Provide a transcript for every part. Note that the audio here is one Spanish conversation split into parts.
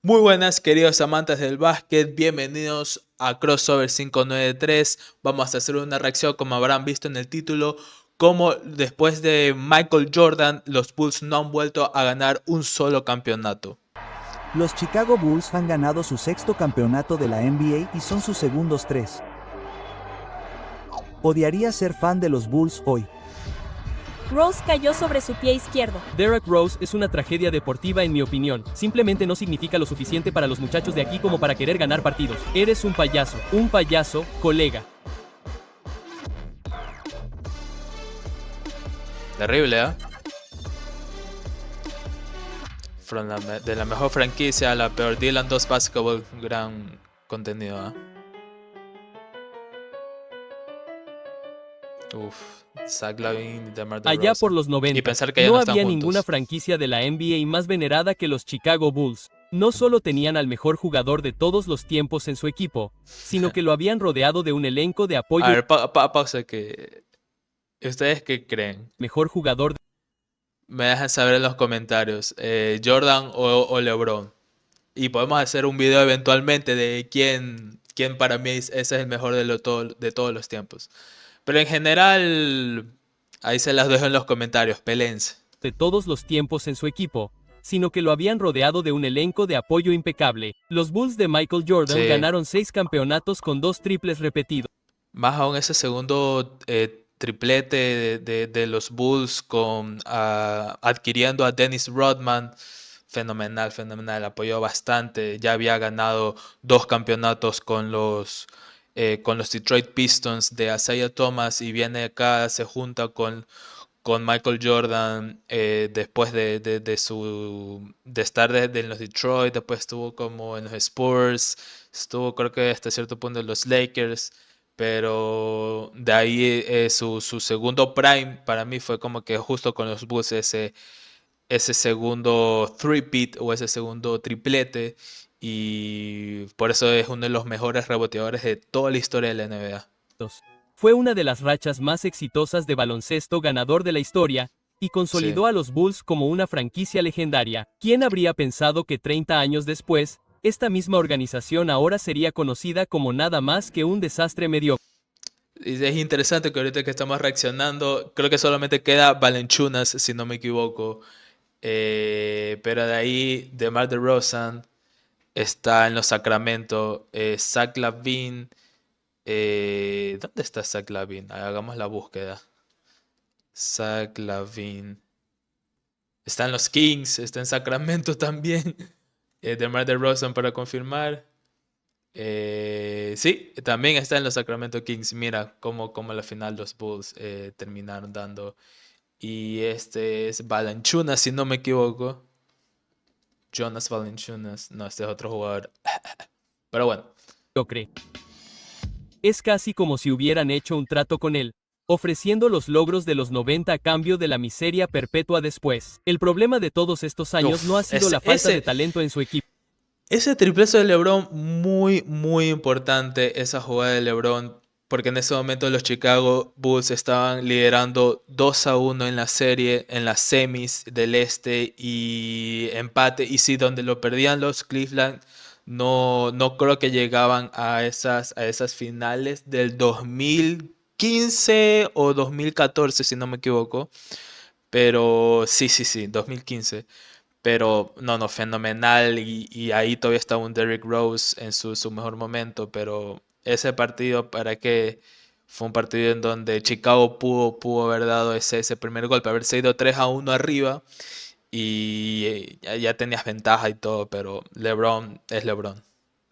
Muy buenas, queridos amantes del básquet, bienvenidos a Crossover 593. Vamos a hacer una reacción, como habrán visto en el título, como después de Michael Jordan, los Bulls no han vuelto a ganar un solo campeonato. Los Chicago Bulls han ganado su sexto campeonato de la NBA y son sus segundos tres. Odiaría ser fan de los Bulls hoy. Rose cayó sobre su pie izquierdo. Derrick Rose es una tragedia deportiva en mi opinión. Simplemente no significa lo suficiente para los muchachos de aquí como para querer ganar partidos. Eres un payaso, colega. Terrible, ¿eh? De la mejor franquicia a la peor. Dylan 2 Basketball, gran contenido, ¿eh? Uf, Zach LaVine y DeMar Allá DeRozan. por los Y 90, pensar que ya no no están había juntos. ninguna franquicia de la NBA más venerada que los Chicago Bulls. No solo tenían al mejor jugador de todos los tiempos en su equipo, sino que lo habían rodeado de un elenco de apoyo. A ver, pausa que... ¿Ustedes qué creen? Mejor jugador. Me dejan saber en los comentarios. Jordan o LeBron. Y podemos hacer un video eventualmente de quién para mí ese es el mejor de todos los tiempos. Pero en general, ahí se las dejo en los comentarios. Pelense. De todos los tiempos en su equipo, sino que lo habían rodeado de un elenco de apoyo impecable. Los Bulls de Michael Jordan Sí. ganaron 6 campeonatos con 2 triples repetidos. Más aún ese segundo triplete de los Bulls adquiriendo a Dennis Rodman. Fenomenal, fenomenal. Apoyó bastante. Ya había ganado 2 campeonatos con los Detroit Pistons de Isaiah Thomas y viene acá, se junta con Michael Jordan después de estar en los Detroit, después estuvo como en los Spurs, estuvo creo que hasta cierto punto en los Lakers, pero de ahí su segundo prime para mí fue como que justo con los Bulls ese segundo three-peat o ese segundo triplete y por eso es uno de los mejores reboteadores de toda la historia de la NBA. Fue una de las rachas más exitosas de baloncesto ganador de la historia, y consolidó Sí. a los Bulls como una franquicia legendaria. ¿Quién habría pensado que 30 años después, esta misma organización ahora sería conocida como nada más que un desastre mediocre? Y es interesante que ahorita que estamos reaccionando, creo que solamente queda Valanciunas, si no me equivoco. Pero de ahí, DeMar DeRozan está en los Sacramento. Zach LaVine. ¿Dónde está Zach LaVine? Hagamos la búsqueda. Zach LaVine. Está en los Kings, está en Sacramento también. DeMar DeRozan para confirmar. Sí, también está en los Sacramento Kings. Mira cómo la final los Bulls terminaron dando. Y este es Valanciunas, si no me equivoco. Jonas Valanciunas. No, este es otro jugador. Pero bueno. Es casi como si hubieran hecho un trato con él, ofreciendo los logros de los 90 a cambio de la miseria perpetua después. El problema de todos estos años no ha sido la falta de talento en su equipo. Ese triplazo de LeBron, muy, muy importante esa jugada de LeBron, porque en ese momento los Chicago Bulls estaban liderando 2-1 en la serie, en las semis del este y empate. Y sí, donde lo perdían los Cleveland, no creo que llegaban a esas finales del 2015 o 2014, si no me equivoco. Pero sí, 2015. Pero no, fenomenal. Y ahí todavía está un Derrick Rose en su mejor momento. Pero ese partido, ¿para qué? Fue un partido en donde Chicago pudo haber dado ese primer golpe, haberse ido 3-1 arriba. Y ya tenías ventaja y todo. Pero LeBron es LeBron.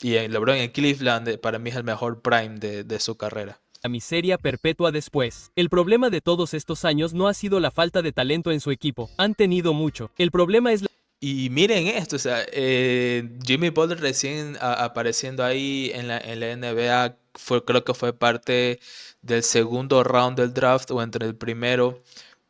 Y LeBron en Cleveland para mí es el mejor prime de su carrera. La miseria perpetua después. El problema de todos estos años no ha sido la falta de talento en su equipo. Han tenido mucho. El problema es Y miren esto, o sea, Jimmy Butler recién apareciendo ahí en la NBA, creo que fue parte del segundo round del draft o entre el primero,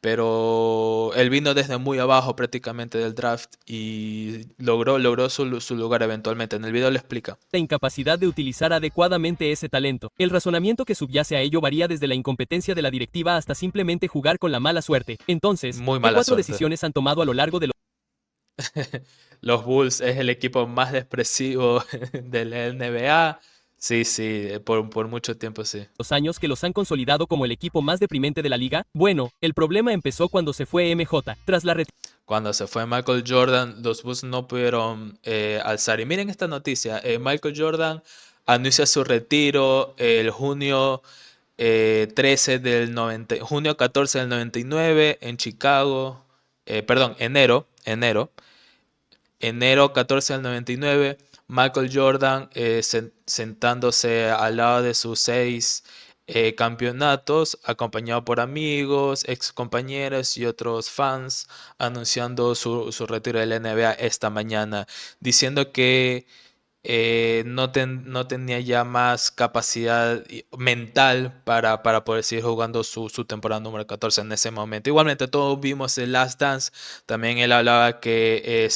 pero él vino desde muy abajo prácticamente del draft y logró su lugar eventualmente. En el video le explica. la incapacidad de utilizar adecuadamente ese talento. El razonamiento que subyace a ello varía desde la incompetencia de la directiva hasta simplemente jugar con la mala suerte. Entonces, Muy ¿qué mala 4 suerte. decisiones han tomado a lo largo de los Los Bulls es el equipo más depresivo de la NBA. Sí, sí, por mucho tiempo sí. Los años que los han consolidado como el equipo más deprimente de la liga? Bueno, el problema empezó cuando se fue MJ. Tras la Cuando se fue Michael Jordan, los Bulls no pudieron alzar. Y miren esta noticia, Michael Jordan anuncia su retiro el junio 13 del 90, junio 14 del 99 en Chicago, perdón, enero 14 del 99, Michael Jordan sentándose al lado de sus 6 campeonatos, acompañado por amigos, ex compañeros y otros fans, anunciando su retiro de la NBA esta mañana, diciendo que no tenía ya más capacidad mental para poder seguir jugando su temporada número 14 en ese momento. Igualmente, todos vimos el Last Dance. También él hablaba que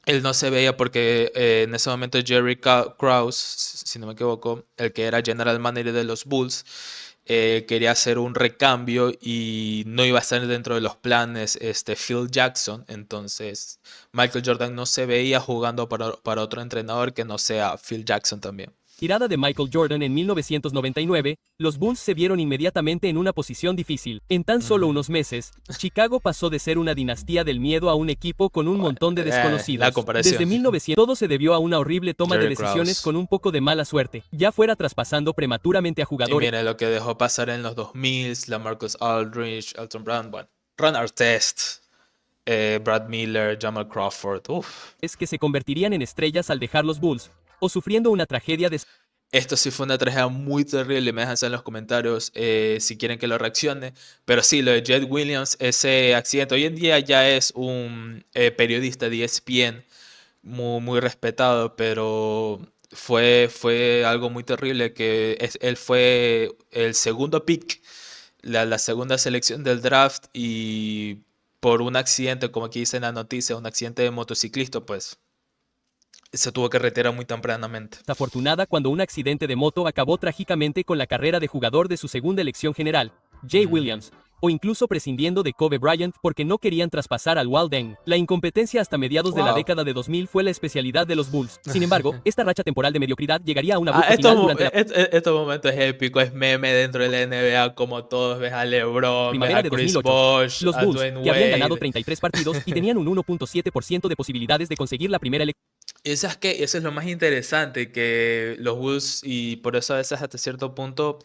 él no se veía porque en ese momento Jerry Krause, si no me equivoco, el que era general manager de los Bulls, quería hacer un recambio y no iba a estar dentro de los planes Phil Jackson. Entonces Michael Jordan no se veía jugando para otro entrenador que no sea Phil Jackson también. retirada de Michael Jordan en 1999, los Bulls se vieron inmediatamente en una posición difícil. En tan solo Ujú. unos meses, Chicago pasó de ser una dinastía del miedo a un equipo con un montón de La desconocidos. comparación. Desde 1900, todo se debió a una horrible toma de Jerry decisiones Krause. con un poco de mala suerte, ya fuera traspasando prematuramente a Y jugadores mire lo que dejó pasar en los 2000, la Marcus Aldridge, Elton Brand, bueno, Ron Artest, Brad Miller, Jamal Crawford. Uf. que se convertirían en estrellas al dejar los Bulls, o sufriendo una tragedia de Esto sí fue una tragedia muy terrible. Me dejan saber en los comentarios si quieren que lo reaccione. Pero sí, lo de Jet Williams, ese accidente. Hoy en día ya es un periodista de ESPN muy, muy respetado, pero fue algo muy terrible que él fue el segundo pick, la segunda selección del draft y por un accidente, como aquí dice en la noticia, un accidente de motociclista, pues se tuvo que retirar muy tempranamente. desafortunada cuando un accidente de moto acabó trágicamente con la carrera de jugador de su segunda elección general, Jay Mm. Williams, o incluso prescindiendo de Kobe Bryant porque no querían traspasar al Walden. La incompetencia hasta mediados de la Wow. década de 2000 fue la especialidad de los Bulls. Sin embargo, esta racha temporal de mediocridad llegaría a un Ah, abrupto final durante la estos momentos épicos, es meme dentro de la NBA, como todos, ves a LeBron, ves primavera a de Chris 2008. Bosh, Los a Bulls, Dwayne que habían ganado Wade. 33 partidos y tenían un 1.7% de posibilidades de conseguir la primera elección, Y sabes que eso es lo más interesante, que los Bulls, y por eso a veces hasta cierto punto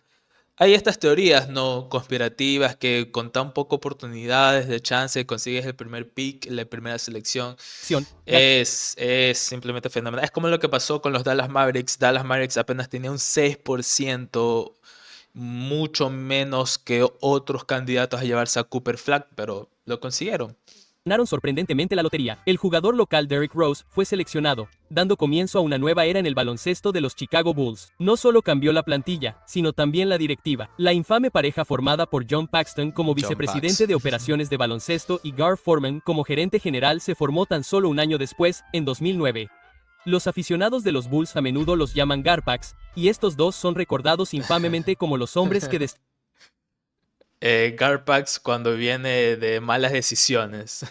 hay estas teorías no conspirativas que con tan pocas oportunidades de chance consigues el primer pick, la primera selección. Es simplemente fenomenal. Es como lo que pasó con los Dallas Mavericks. Dallas Mavericks apenas tenía un 6%, mucho menos que otros candidatos a llevarse a Cooper Flag, pero lo consiguieron. ganaron sorprendentemente la lotería. El jugador local Derrick Rose fue seleccionado, dando comienzo a una nueva era en el baloncesto de los Chicago Bulls. No solo cambió la plantilla, sino también la directiva. La infame pareja formada por John Paxson como John vicepresidente Pax. de operaciones de baloncesto y Gar Forman como gerente general se formó tan solo un año después, en 2009. Los aficionados de los Bulls a menudo los llaman Garpax, y estos dos son recordados infamemente como los hombres que Garpax cuando viene de malas decisiones,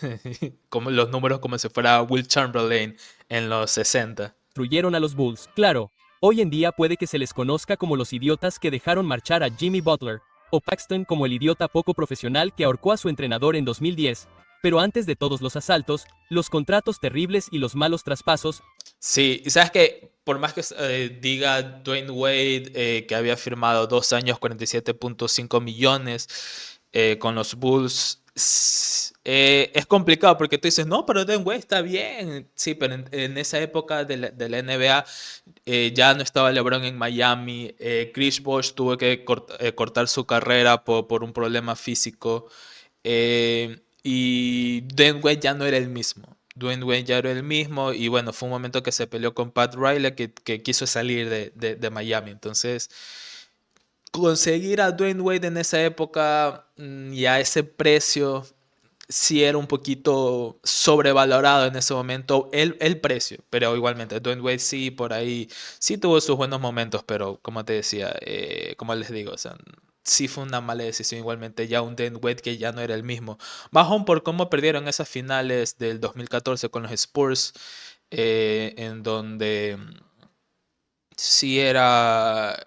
como los números como si fuera Will Chamberlain en los 60. destruyeron a los Bulls. Claro, hoy en día puede que se les conozca como los idiotas que dejaron marchar a Jimmy Butler, o Paxton como el idiota poco profesional que ahorcó a su entrenador en 2010, pero antes de todos los asaltos, los contratos terribles y los malos traspasos, Sí, y sabes que por más que diga Dwayne Wade que había firmado 2 años 47.5 millones con los Bulls, es complicado porque tú dices, no, pero Dwayne Wade está bien. Sí, pero en esa época de la NBA ya no estaba LeBron en Miami. Chris Bosh tuvo que cortar su carrera por un problema físico. Y Dwayne Wade ya no era el mismo. Dwayne Wade ya era el mismo y bueno, fue un momento que se peleó con Pat Riley que quiso salir de Miami. Entonces, conseguir a Dwayne Wade en esa época y a ese precio, sí era un poquito sobrevalorado en ese momento el precio, pero igualmente Dwayne Wade sí por ahí, sí tuvo sus buenos momentos, pero como te decía, como les digo, o sea, sí fue una mala decisión igualmente, ya un Dwayne Wade que ya no era el mismo. Más aún por cómo perdieron esas finales del 2014 con los Spurs, en donde sí era...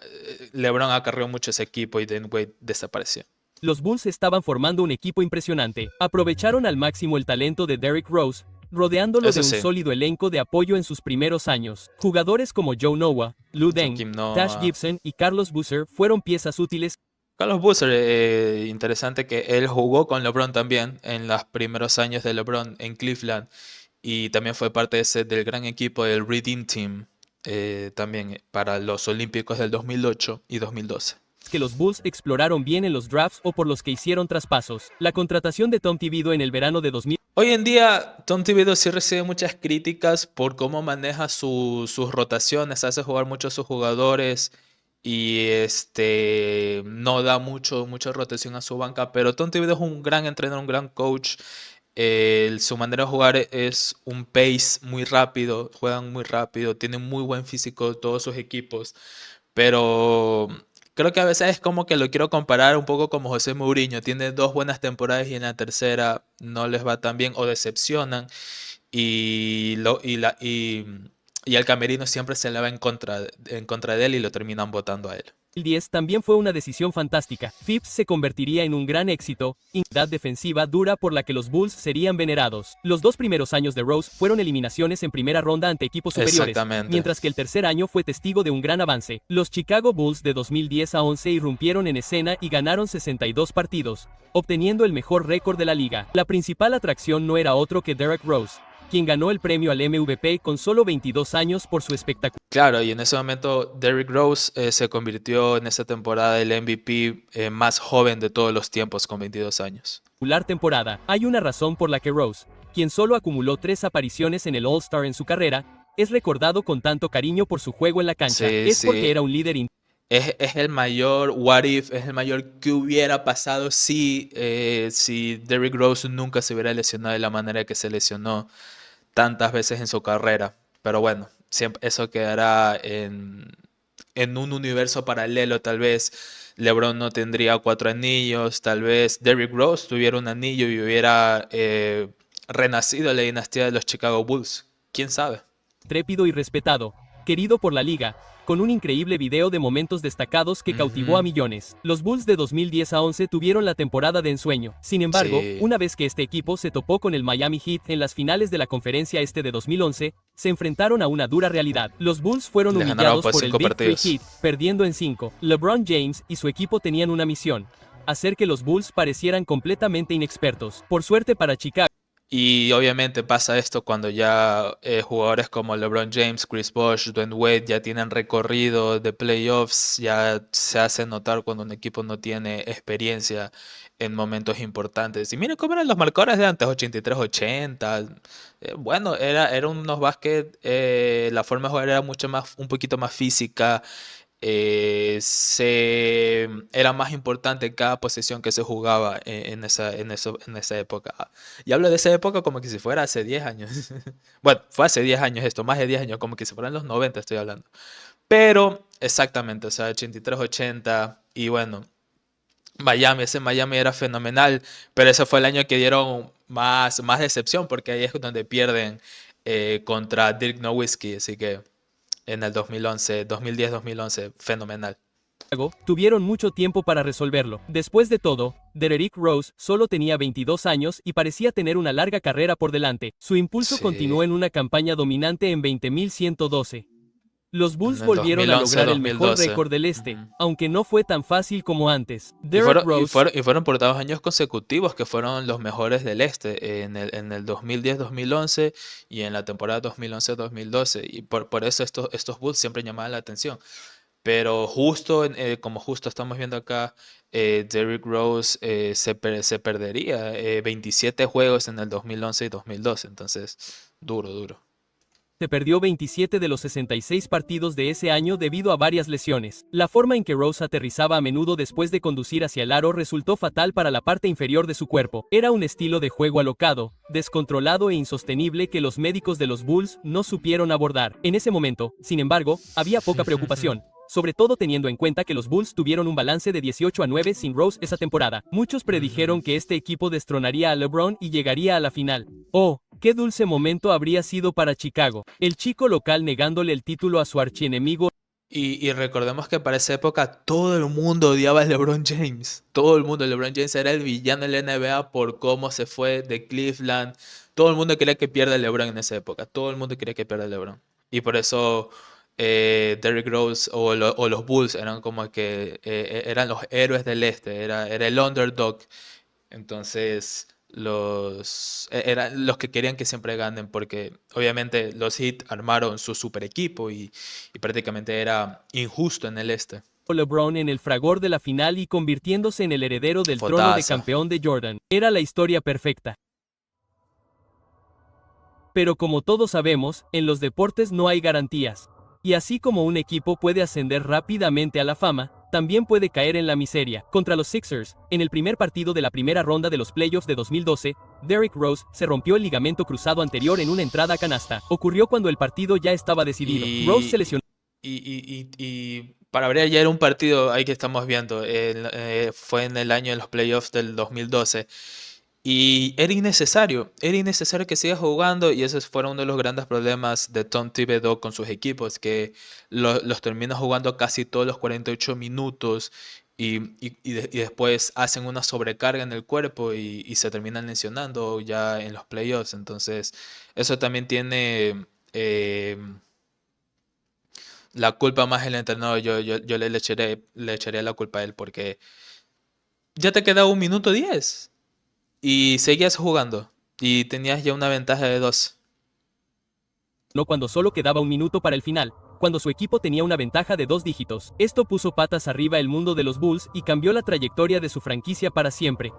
LeBron acarreó mucho ese equipo y Dwayne Wade desapareció. Los Bulls estaban formando un equipo impresionante. Aprovecharon al máximo el talento de Derrick Rose, rodeándolo Eso de un sí, sólido elenco de apoyo en sus primeros años. Jugadores como Joe Noah, Lou Deng, Joakim Tash Noah. Gibson y Carlos Boozer fueron piezas útiles Carlos Boozer, interesante que él jugó con LeBron también en los primeros años de LeBron en Cleveland y también fue parte del gran equipo del Redeem Team, también para los Olímpicos del 2008 y 2012. que los Bulls exploraron bien en los drafts o por los que hicieron traspasos. La contratación de Tom Thibodeau en el verano de 2000 Hoy en día, Tom Thibodeau sí recibe muchas críticas por cómo maneja sus rotaciones, hace jugar mucho a sus jugadores y no da mucha rotación a su banca, pero Tom Thibodeau es un gran entrenador, un gran coach. Su manera de jugar es un pace muy rápido, juegan muy rápido, tienen muy buen físico todos sus equipos, pero creo que a veces es como que lo quiero comparar un poco como José Mourinho, tiene dos buenas temporadas y en la tercera no les va tan bien o decepcionan y, lo, y al camerino siempre se le va en contra de él y lo terminan votando a él. 2010 también fue una decisión fantástica. Phipps se convertiría en un gran éxito, unidad defensiva dura por la que los Bulls serían venerados. Los 2 primeros años de Rose fueron eliminaciones en primera ronda ante equipos superiores, Exactamente. mientras que el tercer año fue testigo de un gran avance. Los Chicago Bulls de 2010 a 11 irrumpieron en escena y ganaron 62 partidos, obteniendo el mejor récord de la liga. La principal atracción no era otro que Derrick Rose, quien ganó el premio al MVP con solo 22 años por su espectacular Claro, y en ese momento Derrick Rose se convirtió en esa temporada el MVP más joven de todos los tiempos con 22 años. temporada. Hay una razón por la que Rose, quien solo acumuló 3 apariciones en el All-Star en su carrera, es recordado con tanto cariño por su juego en la cancha. Sí, Es porque sí. era un líder Es el mayor what if, es el mayor que hubiera pasado si Derrick Rose nunca se hubiera lesionado de la manera que se lesionó tantas veces en su carrera. Pero bueno, siempre, eso quedará en un universo paralelo. Tal vez LeBron no tendría 4 anillos, tal vez Derrick Rose tuviera un anillo y hubiera renacido la dinastía de los Chicago Bulls. ¿Quién sabe? intrépido y respetado, querido por la liga, con un increíble video de momentos destacados que cautivó a Ujú. millones. Los Bulls de 2010 a 11 tuvieron la temporada de ensueño. Sin embargo, Sí. una vez que este equipo se topó con el Miami Heat en las finales de la Conferencia Este de 2011, se enfrentaron a una dura realidad. Los Bulls fueron Les ganaron humillados por por el 5 Big Three partidos. Heat, perdiendo en 5. LeBron James y su equipo tenían una misión: hacer que los Bulls parecieran completamente inexpertos. Por suerte para Chicago, Y obviamente pasa esto cuando ya jugadores como LeBron James, Chris Bosh, Dwayne Wade ya tienen recorrido de playoffs, ya se hace notar cuando un equipo no tiene experiencia en momentos importantes. Y miren cómo eran los marcadores de antes, 83-80. Bueno, era unos básquet, la forma de jugar era un poquito más física. Era más importante cada posesión que se jugaba en esa época. Y hablo de esa época como que si fuera hace 10 años. Bueno, fue hace 10 años esto, más de 10 años, como que si fueran los 90 estoy hablando. Pero exactamente, o sea, 83-80 y bueno, ese Miami era fenomenal, pero ese fue el año que dieron más decepción porque ahí es donde pierden contra Dirk Nowitzki, así que en el 2011, 2010-2011, fenomenal. tuvieron mucho tiempo para resolverlo. Después de todo, Derrick Rose solo tenía 22 años y parecía tener una larga carrera por delante. Su impulso Sí, continuó en una campaña dominante en 20.112. Los Bulls en el volvieron a lograr el mejor 2011-2012. récord del este, Ujú. aunque no fue tan fácil como antes. Y Derrick Rose fueron por 2 años consecutivos que fueron los mejores del este, en el 2010-2011 y en la temporada 2011-2012. Y por eso estos Bulls siempre llamaban la atención. Pero como justo estamos viendo acá, Derrick Rose se perdería 27 juegos en el 2011 y 2012. Entonces, duro, duro. se perdió 27 de los 66 partidos de ese año debido a varias lesiones. La forma en que Rose aterrizaba a menudo después de conducir hacia el aro resultó fatal para la parte inferior de su cuerpo. Era un estilo de juego alocado, descontrolado e insostenible que los médicos de los Bulls no supieron abordar. En ese momento, sin embargo, había poca preocupación. sobre todo teniendo en cuenta que los Bulls tuvieron un balance de 18-9 sin Rose esa temporada. Muchos predijeron que este equipo destronaría a LeBron y llegaría a la final. Oh, qué dulce momento habría sido para Chicago. El chico local negándole el título a su archienemigo. Y recordemos que para esa época todo el mundo odiaba a LeBron James. Todo el mundo. LeBron James era el villano de la NBA por cómo se fue de Cleveland. Todo el mundo quería que pierda a LeBron en esa época. Todo el mundo quería que pierda a LeBron. Y por eso Derrick Rose o los Bulls eran como que eran los héroes del este. Era el underdog. Entonces eran los que querían que siempre ganen porque obviamente los Heat armaron su super equipo y prácticamente era injusto en el este. LeBron en el fragor de la final y convirtiéndose en el heredero del trono de Fotazo. campeón de Jordan. Era la historia perfecta. Pero como todos sabemos, en los deportes no hay garantías. Y así como un equipo puede ascender rápidamente a la fama, también puede caer en la miseria. Contra los Sixers, en el primer partido de la primera ronda de los playoffs de 2012, Derrick Rose se rompió el ligamento cruzado anterior en una entrada a canasta. Ocurrió cuando el partido ya estaba decidido. Rose se lesionó. Y para ver, ya era un partido ahí que estamos viendo. Fue en el año de los playoffs del 2012. Y era innecesario que siga jugando y esos fueron uno de los grandes problemas de Tom Thibodeau con sus equipos, que los termina jugando casi todos los 48 minutos y después hacen una sobrecarga en el cuerpo y se terminan lesionando ya en los playoffs. Entonces, eso también tiene la culpa más el entrenador. Yo le echaría la culpa a él porque ya te queda 1 minuto 10. Y seguías jugando. Y tenías ya una ventaja de 2. No cuando solo quedaba un minuto para el final, cuando su equipo tenía una ventaja de 2 dígitos. Esto puso patas arriba el mundo de los Bulls y cambió la trayectoria de su franquicia para siempre.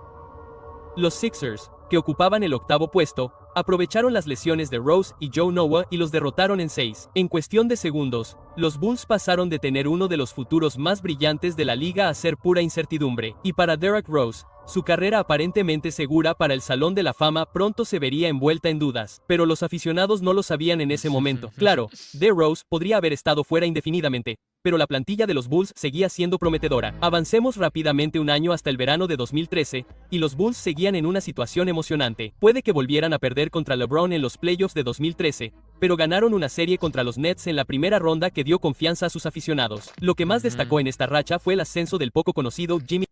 Los Sixers, que ocupaban el octavo puesto, aprovecharon las lesiones de Rose y Joe Noah y los derrotaron en 6. En cuestión de segundos, los Bulls pasaron de tener uno de los futuros más brillantes de la liga a ser pura incertidumbre. Y para Derrick Rose, su carrera aparentemente segura para el Salón de la Fama pronto se vería envuelta en dudas. Pero los aficionados no lo sabían en ese momento. Claro, Derrick Rose podría haber estado fuera indefinidamente, pero la plantilla de los Bulls seguía siendo prometedora. Avancemos rápidamente un año hasta el verano de 2013, y los Bulls seguían en una situación emocionante. Puede que volvieran a perder contra LeBron en los playoffs de 2013, pero ganaron una serie contra los Nets en la primera ronda que dio confianza a sus aficionados. Lo que más destacó en esta racha fue el ascenso del poco conocido Jimmy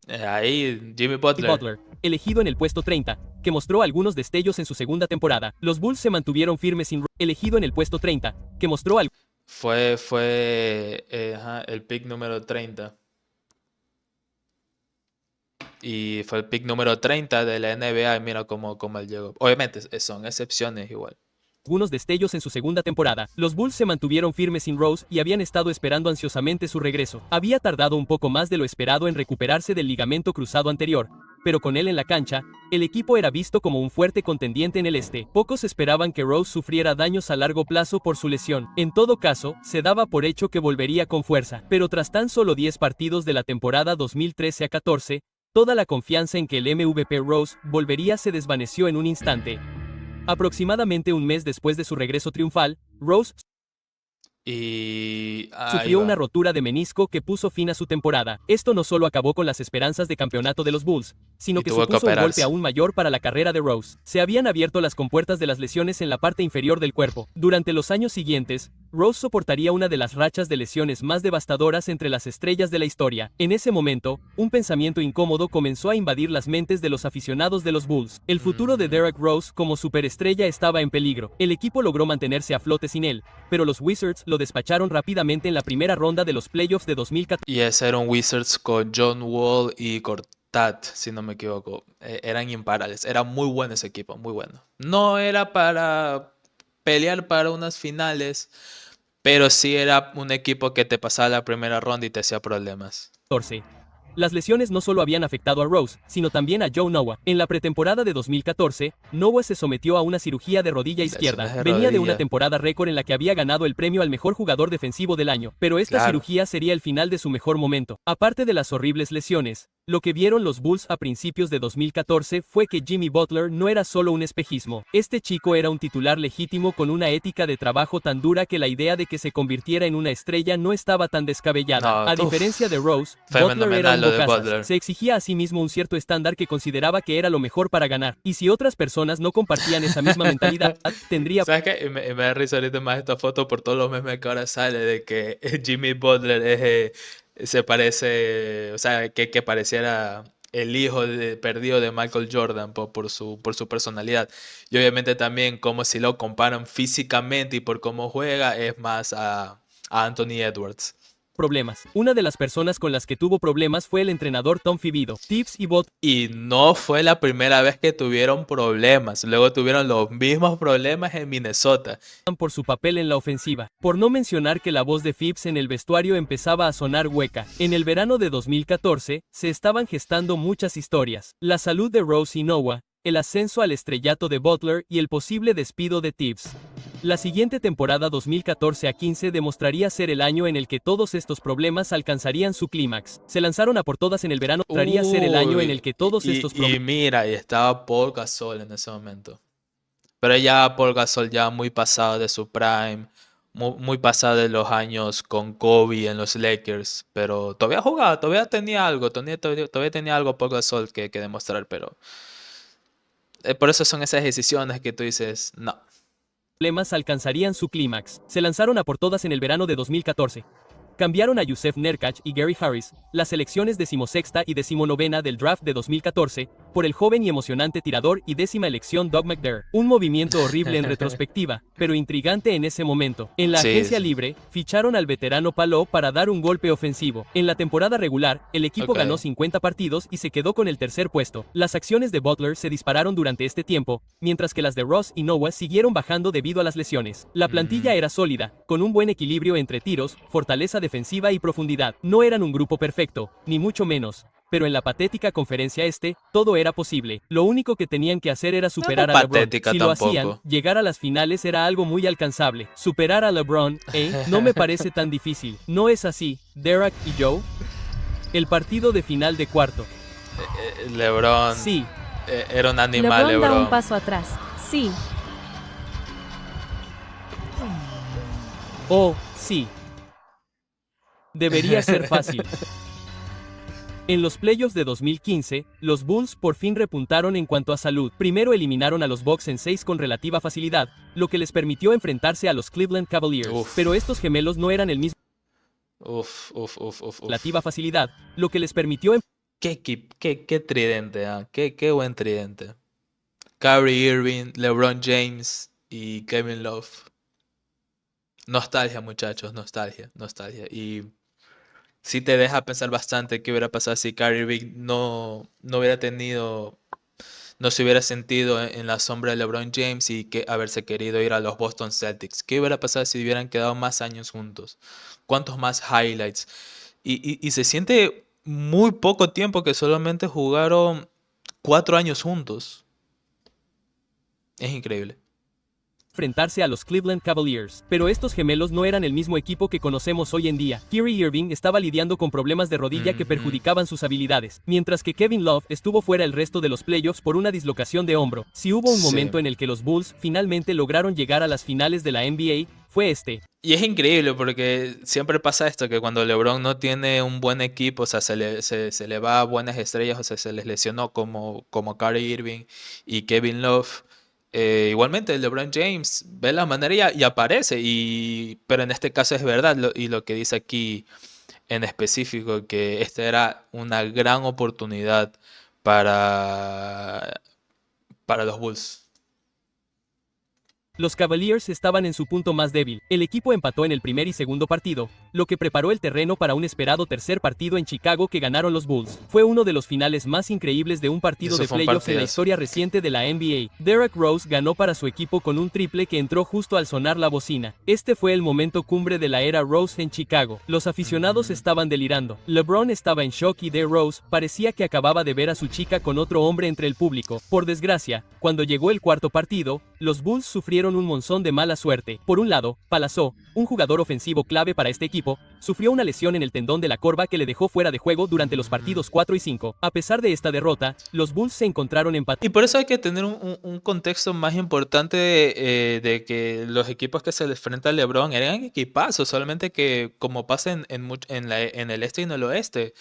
Jimmy Butler. elegido en el puesto 30, que mostró algunos destellos en su segunda temporada. Los Bulls se mantuvieron firmes sin elegido en el puesto 30, que mostró Fue el pick número 30. Y fue el pick número 30 de la NBA. Y mira cómo él llegó. Obviamente son excepciones igual. algunos destellos en su segunda temporada. Los Bulls se mantuvieron firmes sin Rose y habían estado esperando ansiosamente su regreso. Había tardado un poco más de lo esperado en recuperarse del ligamento cruzado anterior, pero con él en la cancha, el equipo era visto como un fuerte contendiente en el este. Pocos esperaban que Rose sufriera daños a largo plazo por su lesión. En todo caso, se daba por hecho que volvería con fuerza. Pero tras tan solo 10 partidos de la temporada 2013 a 14, toda la confianza en que el MVP Rose volvería se desvaneció en un instante. Aproximadamente un mes después de su regreso triunfal, Rose sufrió una rotura de menisco que puso fin a su temporada. Esto no solo acabó con las esperanzas de campeonato de los Bulls, sino que supuso un golpe aún mayor para la carrera de Rose. Se habían abierto las compuertas de las lesiones en la parte inferior del cuerpo. Durante los años siguientes, Rose soportaría una de las rachas de lesiones más devastadoras entre las estrellas de la historia. En ese momento, un pensamiento incómodo comenzó a invadir las mentes de los aficionados de los Bulls. El futuro de Derrick Rose como superestrella estaba en peligro. El equipo logró mantenerse a flote sin él, pero los Wizards lo despacharon rápidamente en la primera ronda de los playoffs de 2014. Y ese era un Wizards con John Wall y Gortat, si no me equivoco. Eran imparables. Era muy bueno ese equipo, muy bueno. No era para pelear para unas finales, pero sí era un equipo que te pasaba la primera ronda y te hacía problemas. Las lesiones no solo habían afectado a Rose, sino también a Joe Noah. En la pretemporada de 2014, Noah se sometió a una cirugía de rodilla izquierda. Venía de una temporada récord en la que había ganado el premio al mejor jugador defensivo del año, pero esta cirugía sería el final de su mejor momento. Aparte de las horribles lesiones, Lo que vieron los Bulls a principios de 2014 fue que Jimmy Butler no era solo un espejismo. Este chico era un titular legítimo con una ética de trabajo tan dura que la idea de que se convirtiera en una estrella no estaba tan descabellada. A diferencia de Rose, Butler era un bocazas. Se exigía a sí mismo un cierto estándar que consideraba que era lo mejor para ganar. Y si otras personas no compartían esa misma mentalidad, tendría... ¿Sabes qué? Me da risa ahorita más esta foto por todos los memes que ahora sale de que Jimmy Butler se parece, o sea, que pareciera el hijo perdido de Michael Jordan por su personalidad. Y obviamente también como si lo comparan físicamente y por cómo juega, es más a Anthony Edwards. problemas. Una de las personas con las que tuvo problemas fue el entrenador Tom Thibodeau. Tibbs y Butler Y no fue la primera vez que tuvieron problemas. Luego tuvieron los mismos problemas en Minnesota. por su papel en la ofensiva, por no mencionar que la voz de Phipps en el vestuario empezaba a sonar hueca. En el verano de 2014, se estaban gestando muchas historias. La salud de Rose y Noah, el ascenso al estrellato de Butler y el posible despido de Tibbs. La siguiente temporada 2014 a 15 demostraría ser el año en el que todos estos problemas alcanzarían su clímax. Se lanzaron a por todas en el verano, demostraría ser el año en el que todos estos Y problemas... mira, y estaba Paul Gasol en ese momento. Pero ya Paul Gasol ya muy pasado de su prime, muy pasado de los años con Kobe en los Lakers. Pero todavía jugaba, todavía tenía algo, todavía tenía algo Paul Gasol que demostrar. Pero por eso son esas decisiones que tú dices, no. problemas alcanzarían su clímax. Se lanzaron a por todas en el verano de 2014. Cambiaron a Yusef Nurkic y Gary Harris, las selecciones 16ª y 19ª del draft de 2014, por el joven y emocionante tirador y 10ª elección Doug McDermott. Un movimiento horrible en retrospectiva, pero intrigante en ese momento. En la Sí, agencia sí. libre, ficharon al veterano Paló para dar un golpe ofensivo. En la temporada regular, el equipo Ok. ganó 50 partidos y se quedó con el tercer puesto. Las acciones de Butler se dispararon durante este tiempo, mientras que las de Ross y Noah siguieron bajando debido a las lesiones. La plantilla era sólida, con un buen equilibrio entre tiros, fortaleza defensiva y profundidad. No eran un grupo perfecto, ni mucho menos. Pero en la patética conferencia este, todo era posible. Lo único que tenían que hacer era superar No a LeBron. patética Si lo tampoco. hacían, llegar a las finales era algo muy alcanzable. Superar a LeBron, no me parece tan difícil. ¿No es así, Derek y Joe? El partido de final de cuarto. LeBron Sí, era un animal, LeBron da un LeBron. paso atrás. Sí. oh, sí. Debería ser fácil. En los playoffs de 2015, los Bulls por fin repuntaron en cuanto a salud. Primero eliminaron a los Bucks en 6 con relativa facilidad, lo que les permitió enfrentarse a los Cleveland Cavaliers. Uf. Pero estos gemelos no eran el mismo Uf. relativa facilidad, lo que les permitió Qué tridente, qué buen tridente. Kyrie Irving, LeBron James y Kevin Love. Nostalgia, muchachos, nostalgia. Y sí te deja pensar bastante qué hubiera pasado si Kyrie Irving no hubiera tenido, no se hubiera sentido en la sombra de LeBron James y que haberse querido ir a los Boston Celtics. ¿Qué hubiera pasado si hubieran quedado más años juntos? ¿Cuántos más highlights? Y se siente muy poco tiempo que solamente jugaron 4 años juntos. Es increíble. enfrentarse a los Cleveland Cavaliers. Pero estos gemelos no eran el mismo equipo que conocemos hoy en día. Kyrie Irving estaba lidiando con problemas de rodilla que perjudicaban sus habilidades, mientras que Kevin Love estuvo fuera el resto de los playoffs por una dislocación de hombro. Si hubo un Sí. momento en el que los Bulls finalmente lograron llegar a las finales de la NBA, fue este. Y es increíble porque siempre pasa esto, que cuando LeBron no tiene un buen equipo, o sea, se le va a buenas estrellas, o sea, se les lesionó como Kyrie Irving y Kevin Love. Igualmente, LeBron James ve la manera y aparece, pero en este caso es verdad, y lo que dice aquí en específico, que esta era una gran oportunidad para, para los Bulls. Los Cavaliers estaban en su punto más débil. El equipo empató en el primer y segundo partido, lo que preparó el terreno para un esperado tercer partido en Chicago que ganaron los Bulls. Fue uno de los finales más increíbles de un partido Eso de fue un playoffs en la partidazo. historia reciente de la NBA. Derrick Rose ganó para su equipo con un triple que entró justo al sonar la bocina. Este fue el momento cumbre de la era Rose en Chicago. Los aficionados estaban delirando. LeBron estaba en shock y D. Rose parecía que acababa de ver a su chica con otro hombre entre el público. Por desgracia, cuando llegó el cuarto partido, los Bulls sufrieron un monzón de mala suerte. Por un lado, Palazzo, un jugador ofensivo clave para este equipo, sufrió una lesión en el tendón de la corva que le dejó fuera de juego durante los partidos 4 y 5. A pesar de esta derrota, los Bulls se encontraron empatados Y por eso hay que tener un contexto más importante de que los equipos que se les enfrenta a LeBron eran equipazos, solamente que como pasa en el este y en el oeste,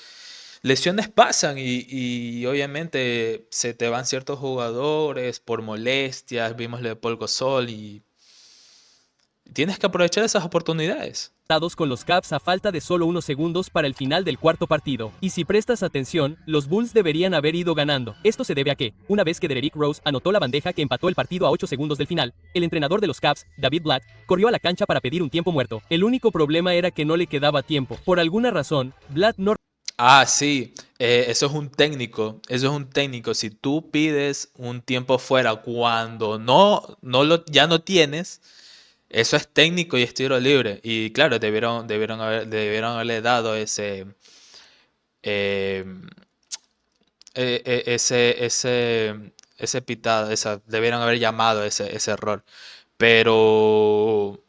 lesiones pasan y obviamente se te van ciertos jugadores por molestias, vimos lo de Paul Gasol y tienes que aprovechar esas oportunidades. con los Cavs a falta de solo unos segundos para el final del cuarto partido. Y si prestas atención, los Bulls deberían haber ido ganando. Esto se debe a que, una vez que Derrick Rose anotó la bandeja que empató el partido a 8 segundos del final, el entrenador de los Cavs, David Blatt, corrió a la cancha para pedir un tiempo muerto. El único problema era que no le quedaba tiempo. Por alguna razón, Blatt no Ah, sí, eso es un técnico, eso es un técnico. Si tú pides un tiempo fuera cuando ya no tienes, eso es técnico y es tiro libre. Y claro, debieron haberle dado eh, ese pitado, debieron haber llamado ese error. Pero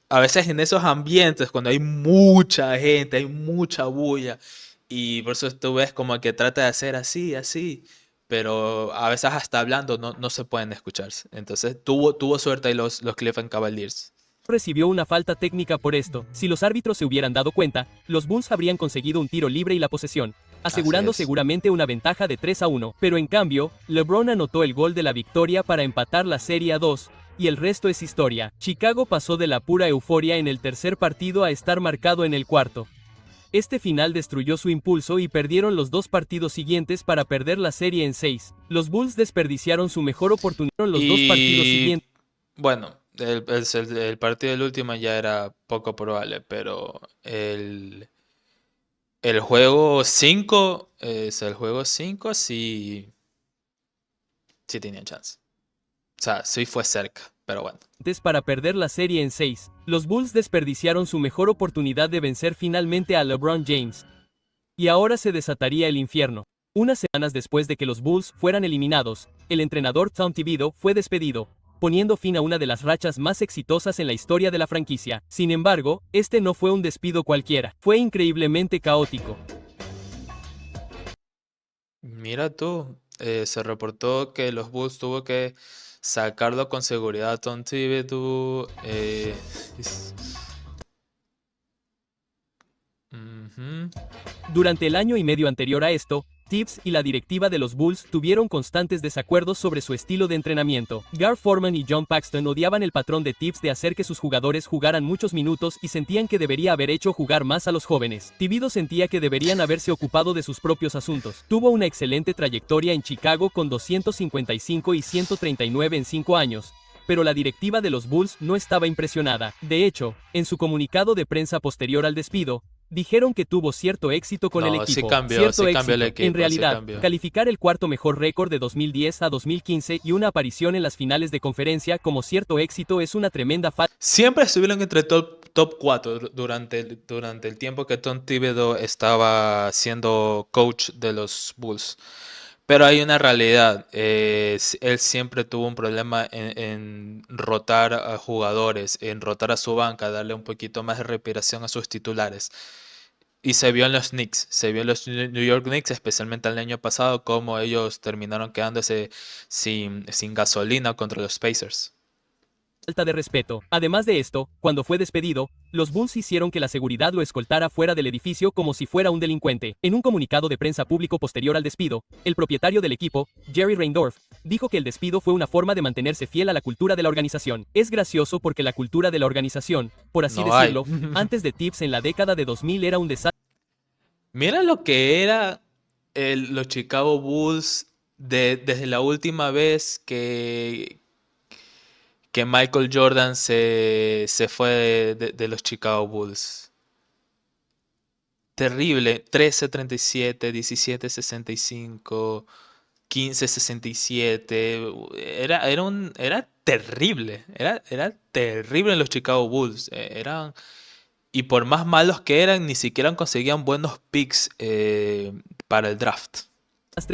a veces en esos ambientes, cuando hay mucha gente, hay mucha bulla, y por eso tú ves como que trata de hacer así, así, pero a veces hasta hablando no se pueden escucharse. Entonces tuvo suerte ahí los Cleveland Cavaliers. recibió una falta técnica por esto. Si los árbitros se hubieran dado cuenta, los Bulls habrían conseguido un tiro libre y la posesión, asegurando es. seguramente una ventaja de 3-1. Pero en cambio, LeBron anotó el gol de la victoria para empatar la serie a 2, y el resto es historia. Chicago pasó de la pura euforia en el tercer partido a estar marcado en el cuarto. Este final destruyó su impulso y perdieron los dos partidos siguientes para perder la serie en 6. Los Bulls desperdiciaron su mejor oportunidad en los dos partidos siguientes. Bueno, el partido del último ya era poco probable, pero el juego 5, el juego 5 sí tenían chance. O sea, sí fue cerca, pero bueno. Para perder la serie en 6, los Bulls desperdiciaron su mejor oportunidad de vencer finalmente a LeBron James. Y ahora se desataría el infierno. Unas semanas después de que los Bulls fueran eliminados, el entrenador Tom Thibodeau fue despedido, poniendo fin a una de las rachas más exitosas en la historia de la franquicia. Sin embargo, este no fue un despido cualquiera, fue increíblemente caótico. Mira tú, se reportó que los Bulls tuvo que sacarlo con seguridad a Tom Thibodeau. Ujú. Durante el año y medio anterior a esto, Tibbs y la directiva de los Bulls tuvieron constantes desacuerdos sobre su estilo de entrenamiento. Gar Forman y John Paxson odiaban el patrón de Tibbs de hacer que sus jugadores jugaran muchos minutos y sentían que debería haber hecho jugar más a los jóvenes. Thibodeau sentía que deberían haberse ocupado de sus propios asuntos. Tuvo una excelente trayectoria en Chicago con 255 y 139 en 5 años. Pero la directiva de los Bulls no estaba impresionada. De hecho, en su comunicado de prensa posterior al despido, dijeron que tuvo cierto éxito con el No, equipo. sí cambió el equipo, En realidad, sí cambió. calificar el cuarto mejor récord de 2010 a 2015 y una aparición en las finales de conferencia como cierto éxito es una tremenda falta. Siempre estuvieron entre top 4 durante el tiempo que Tom Thibodeau estaba siendo coach de los Bulls. Pero hay una realidad, él siempre tuvo un problema en rotar a jugadores, en rotar a su banca, darle un poquito más de respiración a sus titulares. Y se vio en los Knicks, se vio en los New York Knicks, especialmente el año pasado, cómo ellos terminaron quedándose sin gasolina contra los Pacers. Falta de respeto. Además de esto, cuando fue despedido, los Bulls hicieron que la seguridad lo escoltara fuera del edificio como si fuera un delincuente. En un comunicado de prensa público posterior al despido, el propietario del equipo, Jerry Reindorf, dijo que el despido fue una forma de mantenerse fiel a la cultura de la organización. Es gracioso porque la cultura de la organización, por así No hay. decirlo, antes de Tibbs en la década de 2000 era un desastre. Mira lo que era los Chicago Bulls desde la última vez que Michael Jordan se fue de los Chicago Bulls. Terrible, 13-37, 17-65, 15-67. Era terrible, era terrible en los Chicago Bulls. Y por más malos que eran, ni siquiera conseguían buenos picks para el draft.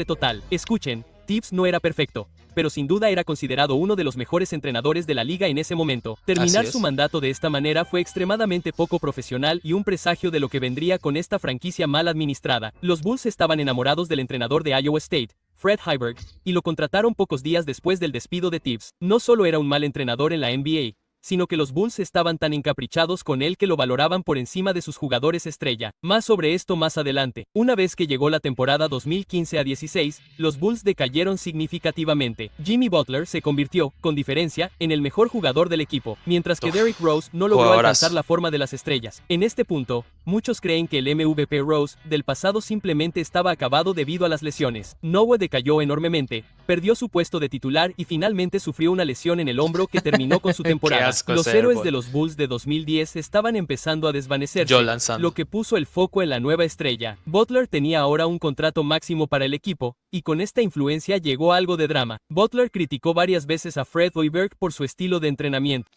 Total. Escuchen, Tibbs no era perfecto, pero sin duda era considerado uno de los mejores entrenadores de la liga en ese momento. Terminar Así es. su mandato de esta manera fue extremadamente poco profesional y un presagio de lo que vendría con esta franquicia mal administrada. Los Bulls estaban enamorados del entrenador de Iowa State, Fred Hoiberg, y lo contrataron pocos días después del despido de Tibbs. No solo era un mal entrenador en la NBA, sino que los Bulls estaban tan encaprichados con él que lo valoraban por encima de sus jugadores estrella. Más sobre esto más adelante. Una vez que llegó la temporada 2015 a 16, los Bulls decayeron significativamente. Jimmy Butler se convirtió, con diferencia, en el mejor jugador del equipo, mientras que Derrick Rose no logró Jugadorazo. alcanzar la forma de las estrellas. En este punto, muchos creen que el MVP Rose del pasado simplemente estaba acabado debido a las lesiones. Noah decayó enormemente, perdió su puesto de titular y finalmente sufrió una lesión en el hombro que terminó con su temporada. asco Los ese héroes árbol. de los Bulls de 2010 estaban empezando a desvanecerse, Yo lanzando. lo que puso el foco en la nueva estrella. Butler tenía ahora un contrato máximo para el equipo, y con esta influencia llegó algo de drama. Butler criticó varias veces a Fred Hoiberg por su estilo de entrenamiento.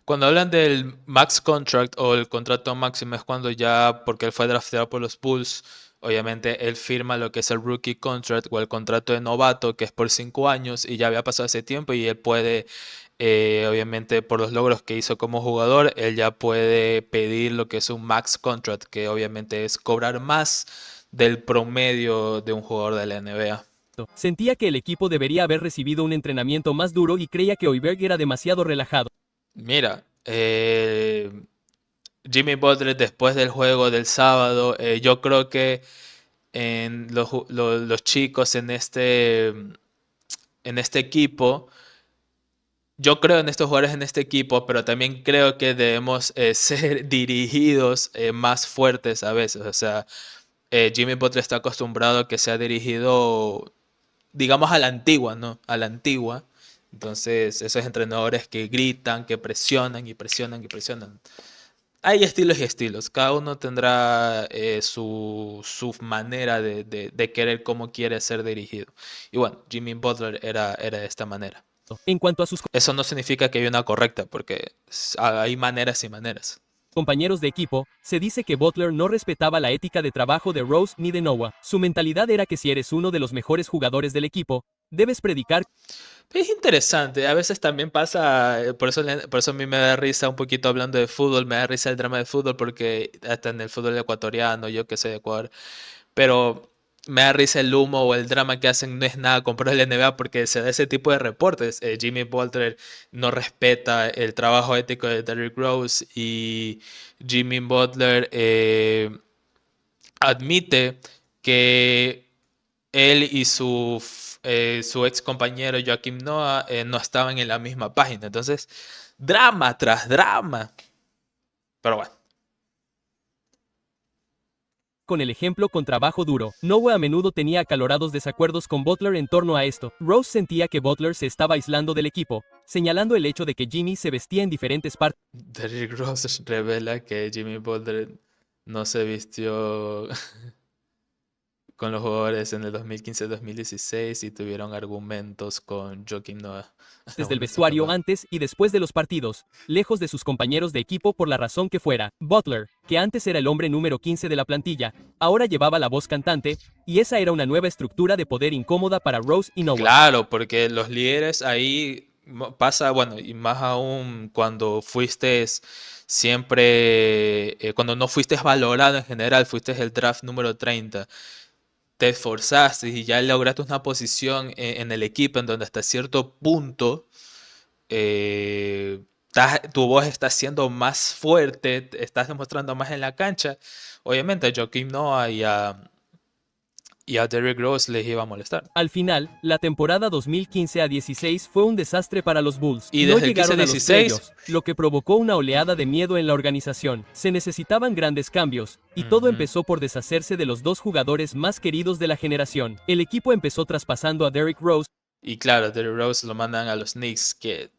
Cuando hablan del max contract o el contrato máximo es cuando ya, porque él fue drafteado por los Bulls, obviamente él firma lo que es el rookie contract o el contrato de novato, que es por 5 años y ya había pasado ese tiempo y él puede, obviamente por los logros que hizo como jugador, él ya puede pedir lo que es un max contract, que obviamente es cobrar más del promedio de un jugador de la NBA. Sentía que el equipo debería haber recibido un entrenamiento más duro y creía que Hoiberg era demasiado relajado. Mira, Jimmy Butler después del juego del sábado, yo creo que los chicos en este equipo, yo creo en estos jugadores en este equipo, pero también creo que debemos ser dirigidos más fuertes a veces. O sea, Jimmy Butler está acostumbrado a que sea dirigido, digamos, a la antigua, ¿no? A la antigua. Entonces, esos entrenadores que gritan, que presionan y presionan y presionan. Hay estilos y estilos. Cada uno tendrá su manera de querer cómo quiere ser dirigido. Y bueno, Jimmy Butler era de esta manera. En cuanto a sus Eso no significa que hay una correcta, porque hay maneras y maneras. compañeros de equipo, se dice que Butler no respetaba la ética de trabajo de Rose ni de Noah. Su mentalidad era que si eres uno de los mejores jugadores del equipo, debes predicar Es interesante, a veces también pasa, por eso a mí me da risa un poquito hablando de fútbol, me da risa el drama de fútbol porque hasta en el fútbol ecuatoriano, yo que soy de Ecuador, pero me da risa el humo o el drama que hacen, no es nada comparado al NBA porque se da ese tipo de reportes. Jimmy Butler no respeta el trabajo ético de Derrick Rose y Jimmy Butler admite que él y su ex compañero Joakim Noah no estaban en la misma página. Entonces, drama tras drama. Pero bueno. con el ejemplo con trabajo duro. Noah a menudo tenía acalorados desacuerdos con Butler en torno a esto. Rose sentía que Butler se estaba aislando del equipo, señalando el hecho de que Jimmy se vestía en diferentes partes Derrick Rose revela que Jimmy Butler no se vistió con los jugadores en el 2015-2016 y tuvieron argumentos con Joakim Noah. del vestuario antes y después de los partidos, lejos de sus compañeros de equipo por la razón que fuera. Butler, que antes era el hombre número 15 de la plantilla, ahora llevaba la voz cantante, y esa era una nueva estructura de poder incómoda para Rose y Noah. Claro, porque los líderes ahí pasa, bueno, y más aún cuando fuiste siempre, cuando no fuiste valorado en general, fuiste el draft número 30, te esforzaste y ya lograste una posición en el equipo en donde hasta cierto punto tu voz está siendo más fuerte, te estás demostrando más en la cancha. Obviamente a Joakim Noah y a Derrick Rose les iba a molestar. Al final, la temporada 2015 a 16 fue un desastre para los Bulls. Y No desde el llegaron a los 15-16 playoffs, lo que provocó una oleada de miedo en la organización. Se necesitaban grandes cambios, y todo empezó por deshacerse de los dos jugadores más queridos de la generación. El equipo empezó traspasando a Derrick Rose. Y claro, Derrick Rose lo mandan a los Knicks, que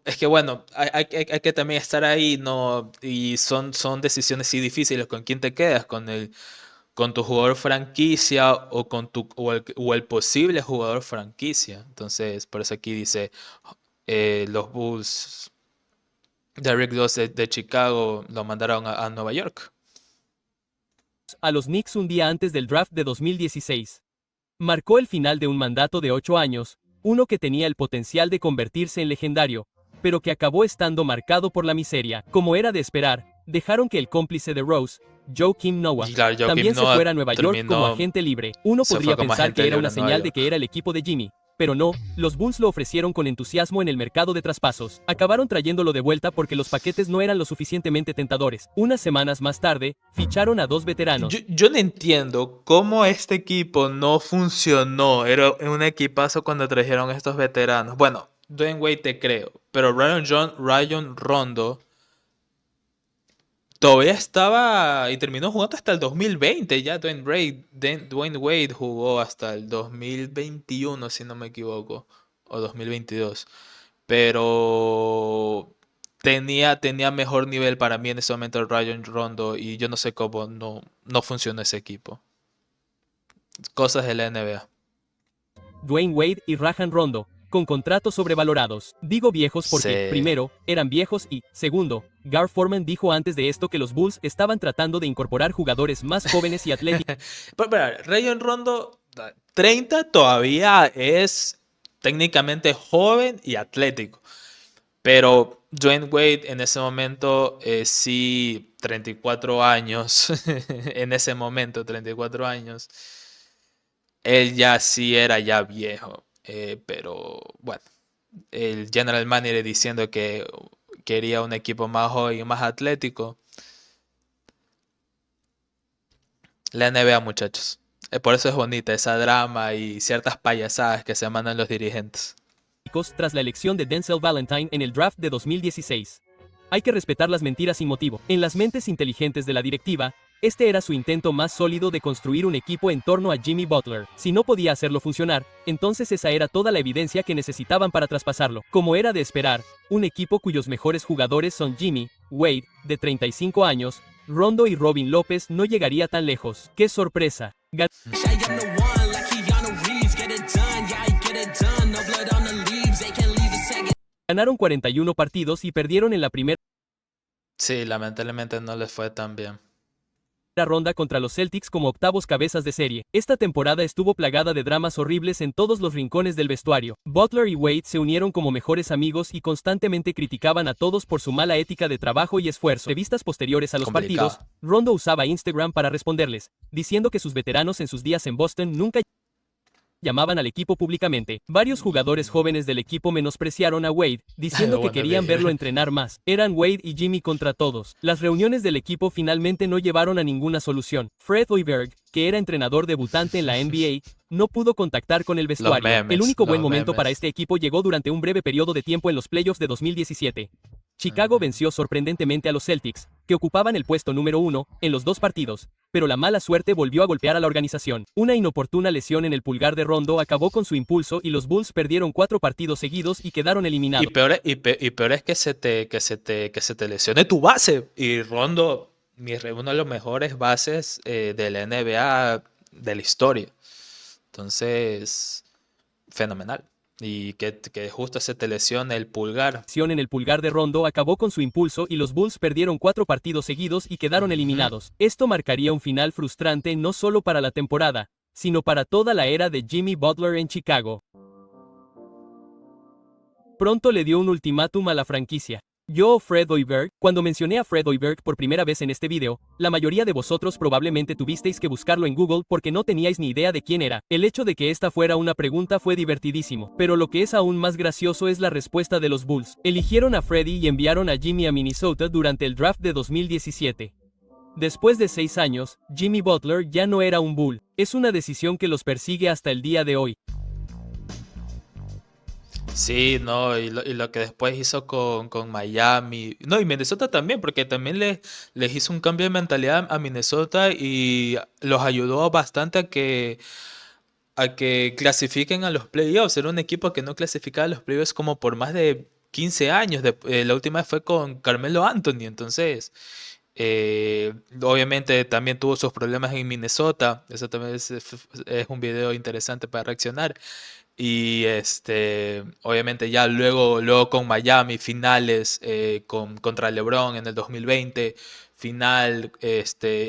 es que bueno, hay que también estar ahí, ¿no? Y son decisiones sí difíciles, con quién te quedas, con tu jugador franquicia o el posible jugador franquicia. Entonces, por eso aquí dice, los Bulls, Derrick Rose de Chicago lo mandaron a Nueva York. A los Knicks un día antes del draft de 2016. Marcó el final de un mandato de 8 años, uno que tenía el potencial de convertirse en legendario, pero que acabó estando marcado por la miseria. Como era de esperar, dejaron que el cómplice de Rose, Joakim Noah, Y claro, Joakim también se Noah fuera a Nueva York como terminó, agente libre. Uno se fue podría como pensar agente que era libre una a Nueva señal de York. que era el equipo de Jimmy, pero no, los Bulls lo ofrecieron con entusiasmo en el mercado de traspasos. Acabaron trayéndolo de vuelta porque los paquetes no eran lo suficientemente tentadores. Unas semanas más tarde, ficharon a dos veteranos. Yo no entiendo cómo este equipo no funcionó. Era un equipazo cuando trajeron estos veteranos. Bueno, Dwayne Wade te creo, pero Ryan Rondo todavía estaba y terminó jugando hasta el 2020. Ya Dwayne Wade jugó hasta el 2021, si no me equivoco, o 2022. Pero tenía mejor nivel para mí en ese momento el Rayon Rondo y yo no sé cómo no funcionó ese equipo. Cosas de la NBA. Dwayne Wade y Rajon Rondo, con contratos sobrevalorados. Digo viejos porque, Sí. primero, eran viejos y, segundo, Gar Forman dijo antes de esto que los Bulls estaban tratando de incorporar jugadores más jóvenes y atléticos. Pero, Rayon Rondo, 30 todavía es técnicamente joven y atlético. Pero Dwayne Wade en ese momento sí, 34 años, en ese momento, 34 años, él ya sí era ya viejo. Pero bueno, el general manager diciendo que quería un equipo más joven y más atlético. La NBA, muchachos. Por eso es bonita esa drama y ciertas payasadas que se mandan los dirigentes. Tras la elección de Denzel Valentine en el draft de 2016. Hay que respetar las mentiras sin motivo. En las mentes inteligentes de la directiva, este era su intento más sólido de construir un equipo en torno a Jimmy Butler. Si no podía hacerlo funcionar, entonces esa era toda la evidencia que necesitaban para traspasarlo. Como era de esperar, un equipo cuyos mejores jugadores son Jimmy, Wade, de 35 años, Rondo y Robin López no llegaría tan lejos. ¡Qué sorpresa! Ganaron 41 partidos y perdieron en la primera Sí, lamentablemente no les fue tan bien. ronda contra los Celtics como octavos cabezas de serie. Esta temporada estuvo plagada de dramas horribles en todos los rincones del vestuario. Butler y Wade se unieron como mejores amigos y constantemente criticaban a todos por su mala ética de trabajo y esfuerzo. Revistas posteriores a los Complicado. partidos, Rondo usaba Instagram para responderles, diciendo que sus veteranos en sus días en Boston nunca llamaban al equipo públicamente. Varios jugadores jóvenes del equipo menospreciaron a Wade, diciendo que Bueno, querían verlo entrenar más. Eran Wade y Jimmy contra todos. Las reuniones del equipo finalmente no llevaron a ninguna solución. Fred Hoiberg, que era entrenador debutante en la NBA, no pudo contactar con el vestuario. El único buen momento para este equipo llegó durante un breve periodo de tiempo en los playoffs de 2017. Chicago venció sorprendentemente a los Celtics, que ocupaban el puesto número 1 en los dos partidos, pero la mala suerte volvió a golpear a la organización. Una inoportuna lesión en el pulgar de Rondo acabó con su impulso y los Bulls perdieron 4 partidos seguidos y quedaron eliminados. Y peor es que que se te lesione tu base. Y Rondo, uno de los mejores bases de la NBA de la historia. Entonces, fenomenal. Y que justo se te lesione el pulgar. En el pulgar de Rondo acabó con su impulso y los Bulls perdieron 4 partidos seguidos y quedaron eliminados. Esto marcaría un final frustrante no solo para la temporada, sino para toda la era de Jimmy Butler en Chicago. Pronto le dio un ultimátum a la franquicia. Yo, Fred Hoiberg, cuando mencioné a Fred Hoiberg por primera vez en este video, la mayoría de vosotros probablemente tuvisteis que buscarlo en Google porque no teníais ni idea de quién era. El hecho de que esta fuera una pregunta fue divertidísimo, pero lo que es aún más gracioso es la respuesta de los Bulls. Eligieron a Freddie y enviaron a Jimmy a Minnesota durante el draft de 2017. Después de 6 años, Jimmy Butler ya no era un Bull. Es una decisión que los persigue hasta el día de hoy. Sí, no, y lo que después hizo con Miami, no, y Minnesota también, porque también les hizo un cambio de mentalidad a Minnesota y los ayudó bastante a que clasifiquen a los playoffs. Era un equipo que no clasificaba a los playoffs como por más de 15 años. La última vez fue con Carmelo Anthony, entonces obviamente también tuvo sus problemas en Minnesota. Eso también es un video interesante para reaccionar. Y obviamente ya luego con Miami, finales contra LeBron en el 2020,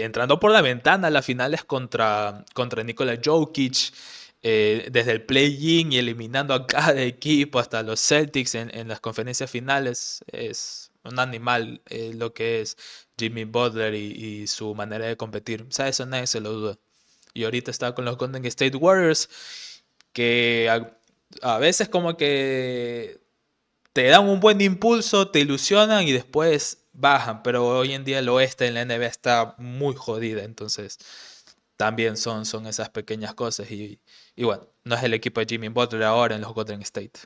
entrando por la ventana las finales contra Nikola Jokic, desde el play-in y eliminando a cada equipo hasta los Celtics en las conferencias finales. Es un animal lo que es Jimmy Butler y su manera de competir. O sea, eso nadie se lo duda. Y ahorita está con los Golden State Warriors, que a veces como que te dan un buen impulso, te ilusionan y después bajan. Pero hoy en día el oeste en la NBA está muy jodida, entonces también son esas pequeñas cosas. Y bueno, no es el equipo de Jimmy Butler ahora en los Golden State.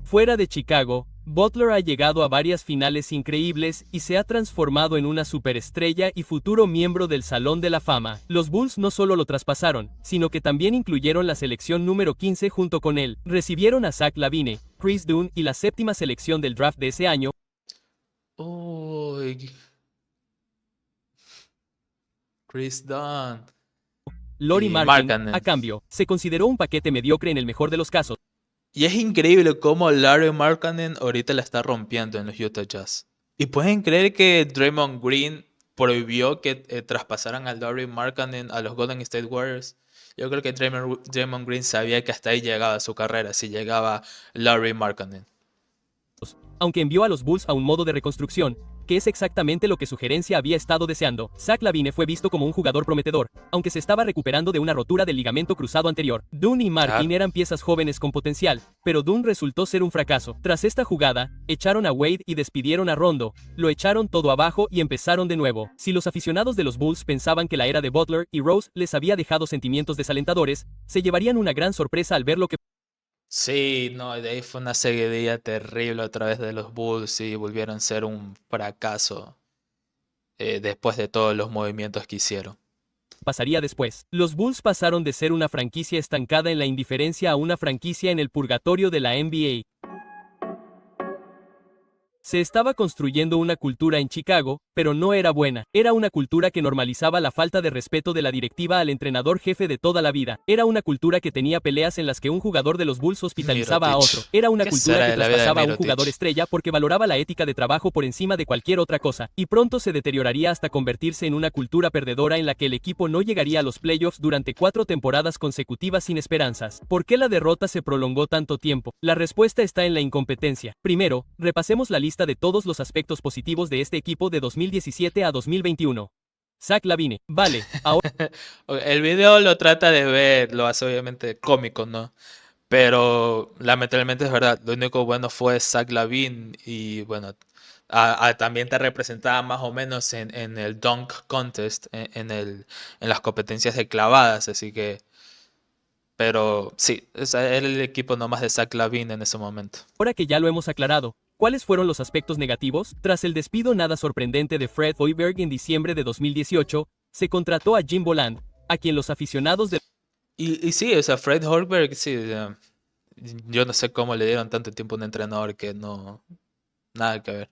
Fuera de Chicago, Butler ha llegado a varias finales increíbles y se ha transformado en una superestrella y futuro miembro del Salón de la Fama. Los Bulls no solo lo traspasaron, sino que también incluyeron la selección número 15 junto con él. Recibieron a Zach LaVine, Chris Dunn y la séptima selección del draft de ese año. Uy, Chris Dunn Lauri y Markkanen, Markkanen. a cambio, se consideró un paquete mediocre en el mejor de los casos. Y es increíble cómo Larry Markkanen ahorita la está rompiendo en los Utah Jazz. ¿Y pueden creer que Draymond Green prohibió que traspasaran a Larry Markkanen a los Golden State Warriors? Yo creo que Draymond Green sabía que hasta ahí llegaba su carrera, si llegaba Larry Markkanen. Aunque envió a los Bulls a un modo de reconstrucción, que es exactamente lo que su gerencia había estado deseando. Zach LaVine fue visto como un jugador prometedor, aunque se estaba recuperando de una rotura del ligamento cruzado anterior. Dunn y Markkanen eran piezas jóvenes con potencial, pero Dunn resultó ser un fracaso. Tras esta jugada, echaron a Wade y despidieron a Rondo, lo echaron todo abajo y empezaron de nuevo. Si los aficionados de los Bulls pensaban que la era de Butler y Rose les había dejado sentimientos desalentadores, se llevarían una gran sorpresa al ver lo que Sí, no, de ahí fue una seguidilla terrible a través de los Bulls y volvieron a ser un fracaso después de todos los movimientos que hicieron. pasaría después. Los Bulls pasaron de ser una franquicia estancada en la indiferencia a una franquicia en el purgatorio de la NBA. Se estaba construyendo una cultura en Chicago, pero no era buena. Era una cultura que normalizaba la falta de respeto de la directiva al entrenador jefe de toda la vida. Era una cultura que tenía peleas en las que un jugador de los Bulls hospitalizaba a otro. Era una cultura que traspasaba a un jugador estrella porque valoraba la ética de trabajo por encima de cualquier otra cosa. Y pronto se deterioraría hasta convertirse en una cultura perdedora en la que el equipo no llegaría a los playoffs durante 4 temporadas consecutivas sin esperanzas. ¿Por qué la derrota se prolongó tanto tiempo? La respuesta está en la incompetencia. Primero, repasemos la lista de todos los aspectos positivos de este equipo de 2017 a 2021. Zach LaVine, vale, ahora El video lo trata de ver, lo hace obviamente cómico, ¿no? Pero lamentablemente es verdad, lo único bueno fue Zach LaVine y bueno, también te representaba más o menos en el Dunk Contest, en las competencias de clavadas, así que, pero sí, era el equipo nomás de Zach LaVine en ese momento. que ya lo hemos aclarado, ¿cuáles fueron los aspectos negativos? Tras el despido nada sorprendente de Fred Hoiberg en diciembre de 2018, se contrató a Jim Boland, a quien los aficionados de Y sí, o sea, Fred Hoiberg, sí, o sea, yo no sé cómo le dieron tanto tiempo a un entrenador que no, nada que ver.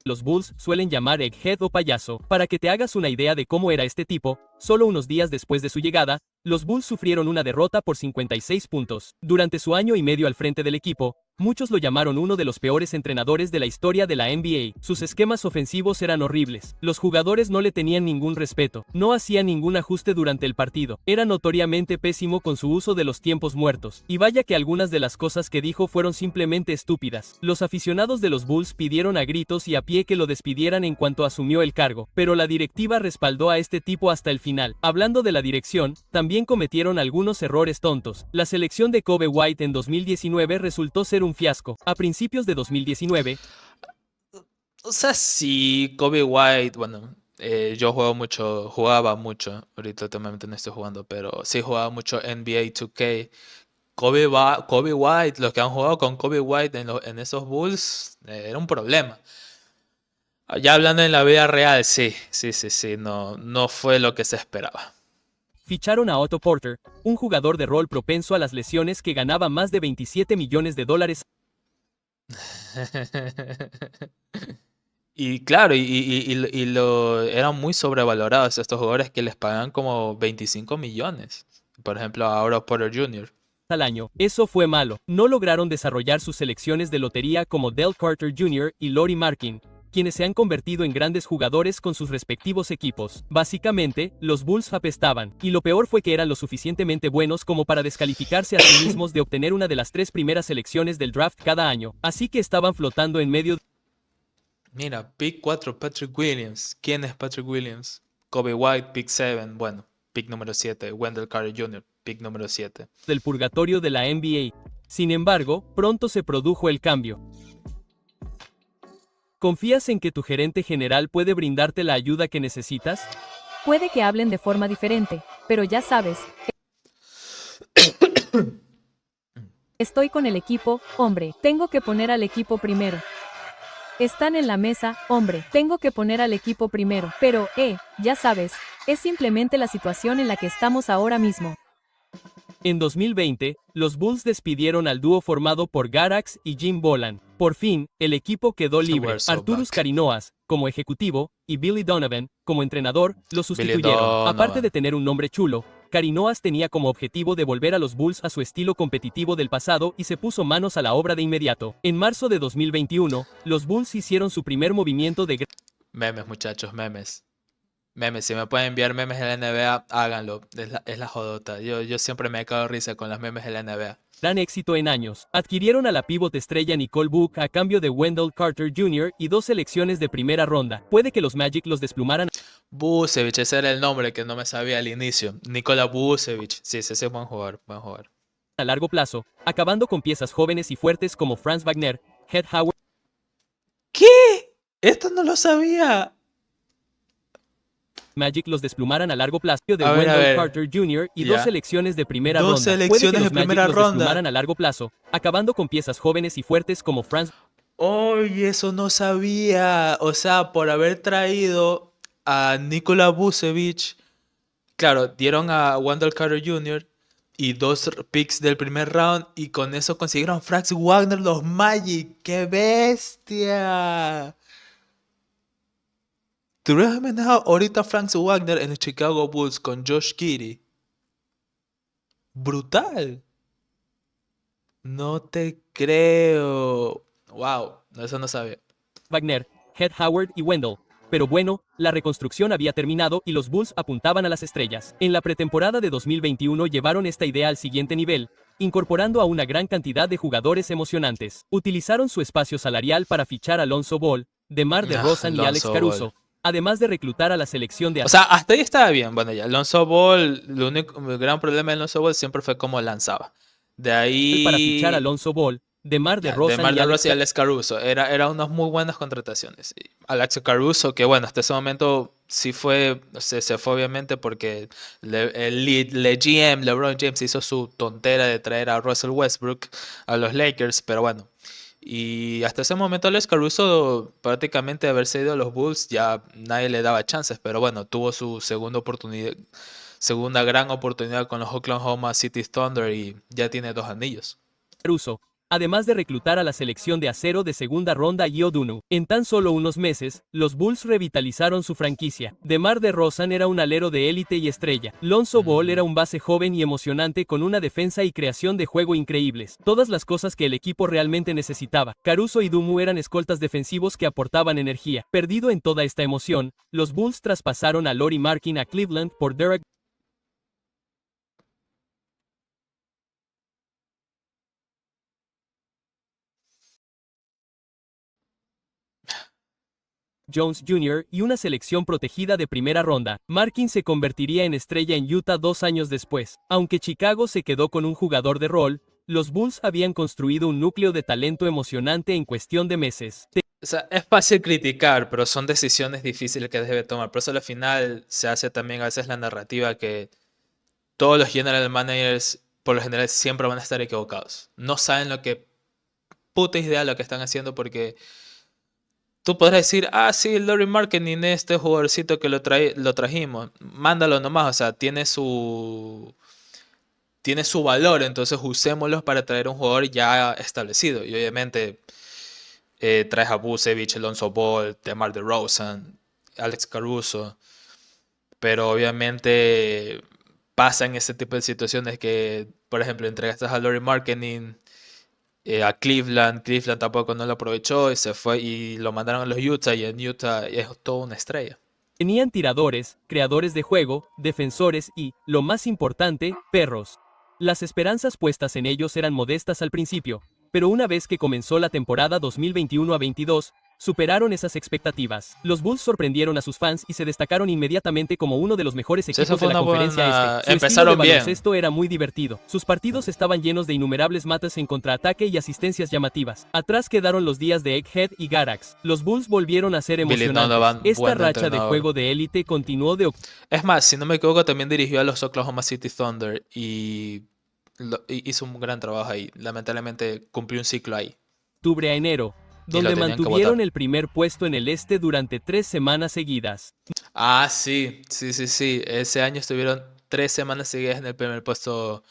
los Bulls suelen llamar egghead o payaso. Para que te hagas una idea de cómo era este tipo, solo unos días después de su llegada, los Bulls sufrieron una derrota por 56 puntos. Durante su año y medio al frente del equipo, muchos lo llamaron uno de los peores entrenadores de la historia de la NBA. Sus esquemas ofensivos eran horribles. Los jugadores no le tenían ningún respeto. No hacía ningún ajuste durante el partido. Era notoriamente pésimo con su uso de los tiempos muertos. Y vaya que algunas de las cosas que dijo fueron simplemente estúpidas. Los aficionados de los Bulls pidieron a gritos y a pie que lo despidieran en cuanto asumió el cargo. Pero la directiva respaldó a este tipo hasta el final. Hablando de la dirección, también cometieron algunos errores tontos. La selección de Kobe White en 2019 resultó ser un fiasco. A principios de 2019, O sea, sí, Kobe White, bueno, yo jugaba mucho, ahorita últimamente no estoy jugando, pero sí jugaba mucho NBA 2K. Kobe White, los que han jugado con Kobe White en esos Bulls, era un problema. Ya hablando en la vida real, sí, no fue lo que se esperaba. ficharon a Otto Porter, un jugador de rol propenso a las lesiones que ganaba más de $27 millones Y claro, eran muy sobrevalorados estos jugadores que les pagan como 25 millones. Por ejemplo, a Otto Porter Jr. al año. Eso fue malo. No lograron desarrollar sus selecciones de lotería como Del Carter Jr. y Lauri Markkanen. quienes se han convertido en grandes jugadores con sus respectivos equipos. Básicamente, los Bulls apestaban, y lo peor fue que eran lo suficientemente buenos como para descalificarse a sí mismos de obtener una de las 3 primeras selecciones del draft cada año, así que estaban flotando en medio Mira, pick 4, Patrick Williams. ¿Quién es Patrick Williams? Kobe White, pick 7. Bueno, pick número 7. Wendell Carter Jr., pick número 7. del purgatorio de la NBA. Sin embargo, pronto se produjo el cambio. ¿Confías en que tu gerente general puede brindarte la ayuda que necesitas? Puede que hablen de forma diferente, pero ya sabes. Estoy con el equipo, hombre. Tengo que poner al equipo primero. Están en la mesa, hombre. Tengo que poner al equipo primero. Pero, ya sabes, es simplemente la situación en la que estamos ahora mismo. En 2020, los Bulls despidieron al dúo formado por Garax y Jim Boland. Por fin, el equipo quedó libre. We're so Arturus back. Carinoas, como ejecutivo, y Billy Donovan, como entrenador, lo Billy sustituyeron. Aparte de Donovan. tener un nombre chulo, Carinoas tenía como objetivo devolver a los Bulls a su estilo competitivo del pasado y se puso manos a la obra de inmediato. En marzo de 2021, los Bulls hicieron su primer movimiento de Memes, muchachos, memes. Memes, si me pueden enviar memes de la NBA, háganlo. Es la jodota. Yo siempre me he cagado de risa con las memes de la NBA. gran éxito en años. Adquirieron a la pívot estrella Nicole Book a cambio de Wendell Carter Jr. y 2 selecciones de primera ronda. Puede que los Magic los desplumaran Vucevic, ese era el nombre que no me sabía al inicio. Nikola Vucevic. Sí, ese es buen jugador, buen jugador. a largo plazo, acabando con piezas jóvenes y fuertes como Franz Wagner, Head Howard ¿Qué? Esto no lo sabía. Magic los desplumaran a largo plazo de A ver, a Wendell ver. Carter Jr. y Ya. 2 selecciones de primera Dos ronda. Puede que selecciones los de Magic primera los ronda. desplumaran a largo plazo, acabando con piezas jóvenes y fuertes como Franz Oye, eso no sabía. O sea, por haber traído a Nikola Vucevic, claro, dieron a Wendell Carter Jr. y 2 picks del primer round y con eso consiguieron Franz Wagner los Magic. ¡Qué bestia! ¿Te hubieras imaginado ahorita Franz Wagner en los Chicago Bulls con Josh Giddey? ¡Brutal! No te creo. Wow, eso no sabía. Wagner, Head Howard y Wendell. Pero bueno, la reconstrucción había terminado y los Bulls apuntaban a las estrellas. En la pretemporada de 2021 llevaron esta idea al siguiente nivel, incorporando a una gran cantidad de jugadores emocionantes. Utilizaron su espacio salarial para fichar a Lonzo Ball, DeMar DeRozan y Alex Lonzo Caruso, Ball. además de reclutar a la selección de O sea, hasta ahí estaba bien. Bueno, ya, Lonzo Ball, el gran problema de Lonzo Ball siempre fue cómo lanzaba. De para fichar a ahí, Lonzo Ball, DeMar ya, DeRozan DeMar y Alex DeRozan y Alex Caruso. Era unas muy buenas contrataciones. Y Alex Caruso, que bueno, hasta ese momento sí fue, se fue obviamente porque el GM, LeBron James, hizo su tontera de traer a Russell Westbrook a los Lakers, pero bueno. Y hasta ese momento Alex Caruso, prácticamente de haberse ido a los Bulls, ya nadie le daba chances, pero bueno, tuvo su segunda oportunidad, segunda gran oportunidad con los Oklahoma City Thunder y ya tiene 2 anillos. Caruso, además de reclutar a la selección de acero de segunda ronda Yodunu. En tan solo unos meses, los Bulls revitalizaron su franquicia. DeMar DeRozan era un alero de élite y estrella. Lonzo Ball era un base joven y emocionante con una defensa y creación de juego increíbles. Todas las cosas que el equipo realmente necesitaba. Caruso y Dumu eran escoltas defensivos que aportaban energía. Perdido en toda esta emoción, los Bulls traspasaron a Lauri Markkanen a Cleveland por Derek Jones Jr. y una selección protegida de primera ronda. Markkanen se convertiría en estrella en Utah 2 años después. Aunque Chicago se quedó con un jugador de rol, los Bulls habían construido un núcleo de talento emocionante en cuestión de meses. O sea, es fácil criticar, pero son decisiones difíciles que debe tomar. Por eso al final se hace también a veces la narrativa que todos los general managers, por lo general, siempre van a estar equivocados. No saben lo que, puta idea lo que están haciendo porque tú podrás decir, ah, sí, Lauri Markkanen, este jugadorcito que lo trajimos, mándalo nomás, o sea, tiene su valor, entonces usémoslo para traer un jugador ya establecido. Y obviamente traes a Vucevic, Lonzo Ball, DeMar DeRozan, Alex Caruso, pero obviamente pasan ese tipo de situaciones que, por ejemplo, entregaste a Lauri Markkanen a Cleveland. Cleveland tampoco no lo aprovechó y se fue y lo mandaron a los Utah y en Utah es toda una estrella. Tenían tiradores, creadores de juego, defensores y, lo más importante, perros. Las esperanzas puestas en ellos eran modestas al principio, pero una vez que comenzó la temporada 2021 a 22, superaron esas expectativas. Los Bulls sorprendieron a sus fans y se destacaron inmediatamente como uno de los mejores Sí, esa equipos de fue la una conferencia buena... este. Su estilo de Empezaron bien. baloncesto era muy divertido. Sus partidos estaban llenos de innumerables matas en contraataque y asistencias llamativas. Atrás quedaron los días de Egghead y Garax. Los Bulls volvieron a ser Billy emocionantes. Donovan, Esta buen racha de entrenador. juego de élite continuó de Es más, si no me equivoco, también dirigió a los Oklahoma City Thunder y hizo un gran trabajo ahí. Lamentablemente cumplió un ciclo ahí octubre a enero, y lo donde tenían que mantuvieron votar. el primer puesto en el este durante 3 semanas seguidas. Ah, sí, sí, sí, sí. Ese año estuvieron 3 semanas seguidas en el primer puesto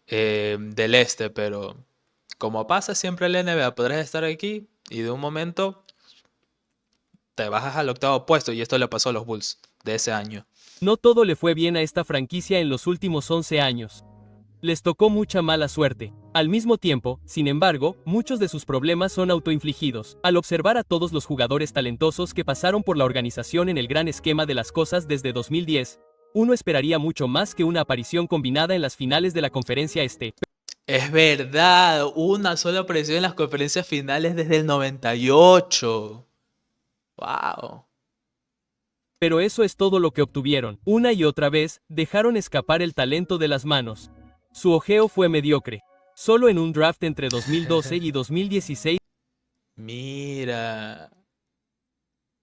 del este, pero como pasa siempre en la NBA, podrás estar aquí y de un momento te bajas al octavo puesto y esto le pasó a los Bulls de ese año. No todo le fue bien a esta franquicia en los últimos 11 años. Les tocó mucha mala suerte. Al mismo tiempo, sin embargo, muchos de sus problemas son autoinfligidos. Al observar a todos los jugadores talentosos que pasaron por la organización en el gran esquema de las cosas desde 2010, uno esperaría mucho más que una aparición combinada en las finales de la conferencia este. Es verdad, una sola aparición en las conferencias finales desde el 98. Wow. Pero eso es todo lo que obtuvieron. Una y otra vez, dejaron escapar el talento de las manos. Su ojeo fue mediocre. Solo en un draft entre 2012 y 2016 Mira.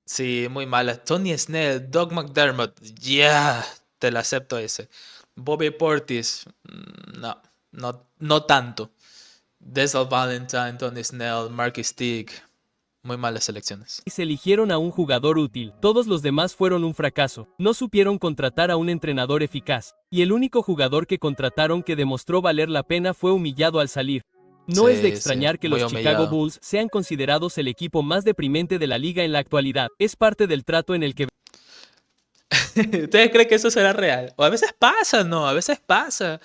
Sí, muy mala. Tony Snell, Doug McDermott, ya, te la acepto ese. Bobby Portis, no tanto. Denzel Valentine, Tony Snell, Marcus Teague, muy malas selecciones. eligieron a un jugador útil. Todos los demás fueron un fracaso. No supieron contratar a un entrenador eficaz. Y el único jugador que contrataron que demostró valer la pena fue humillado al salir. No es de Sí, sí, extrañar que muy los Chicago humillado. Bulls sean considerados el equipo más deprimente de la liga en la actualidad. Es parte del trato en el que ¿Ustedes creen que eso será real? O a veces pasa, ¿no? A veces pasa.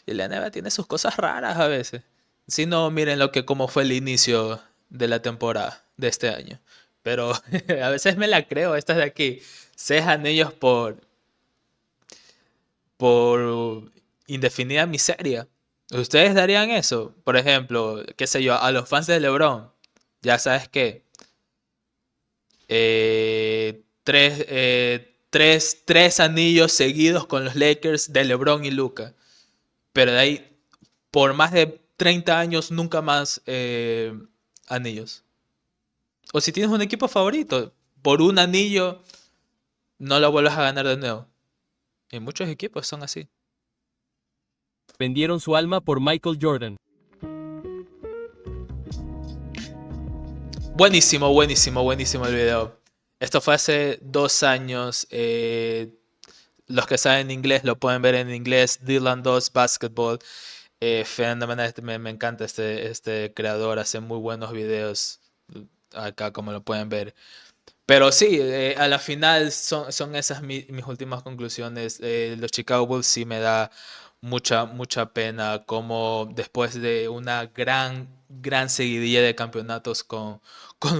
Y la NBA tiene sus cosas raras a veces. Si no, miren cómo fue el inicio de la temporada de este año. Pero a veces me la creo, estas de aquí. 6 anillos por indefinida miseria. ¿Ustedes darían eso? Por ejemplo, qué sé yo, a los fans de LeBron. Ya sabes qué. Tres anillos seguidos con los Lakers de LeBron y Luka. Pero de ahí, por más de 30 años, nunca más anillos. O si tienes un equipo favorito, por un anillo no lo vuelvas a ganar de nuevo. Y muchos equipos son así. vendieron su alma por Michael Jordan. Buenísimo, buenísimo, buenísimo el video. Esto fue hace 2 años. Los que saben inglés lo pueden ver en inglés. Dylan 2 Basketball. Fenomenal, me encanta este creador. Hace muy buenos videos. Acá como lo pueden ver. Pero sí, a la final son esas mis últimas conclusiones. Los Chicago Bulls sí me da mucha pena como después de una gran seguidilla de campeonatos con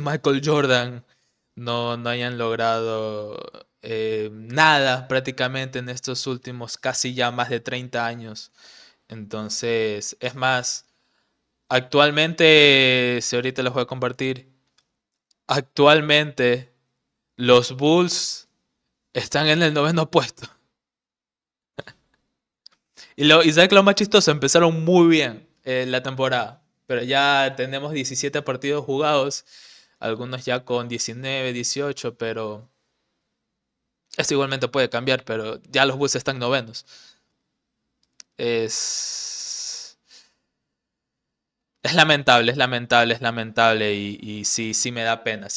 Michael Jordan no hayan logrado nada prácticamente en estos últimos casi ya más de 30 años. Entonces, es más, actualmente, si ahorita les voy a compartir, actualmente los Bulls están en el noveno puesto. Y sabes que lo más chistoso, empezaron muy bien la temporada, pero ya tenemos 17 partidos jugados, algunos ya con 19, 18, pero esto igualmente puede cambiar, pero ya los Bulls están novenos. Es, es lamentable, es lamentable, es lamentable y sí sí me da pena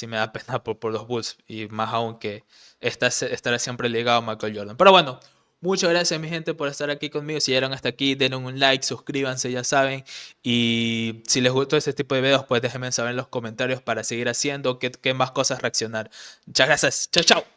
por los Bulls y más aún que estará siempre ligado a Michael Jordan. Pero bueno, muchas gracias mi gente por estar aquí conmigo. Si llegaron hasta aquí, denle un like, suscríbanse, ya saben. Y si les gustó este tipo de videos, pues déjenme saber en los comentarios para seguir haciendo qué más cosas reaccionar. Muchas gracias, chao, chao.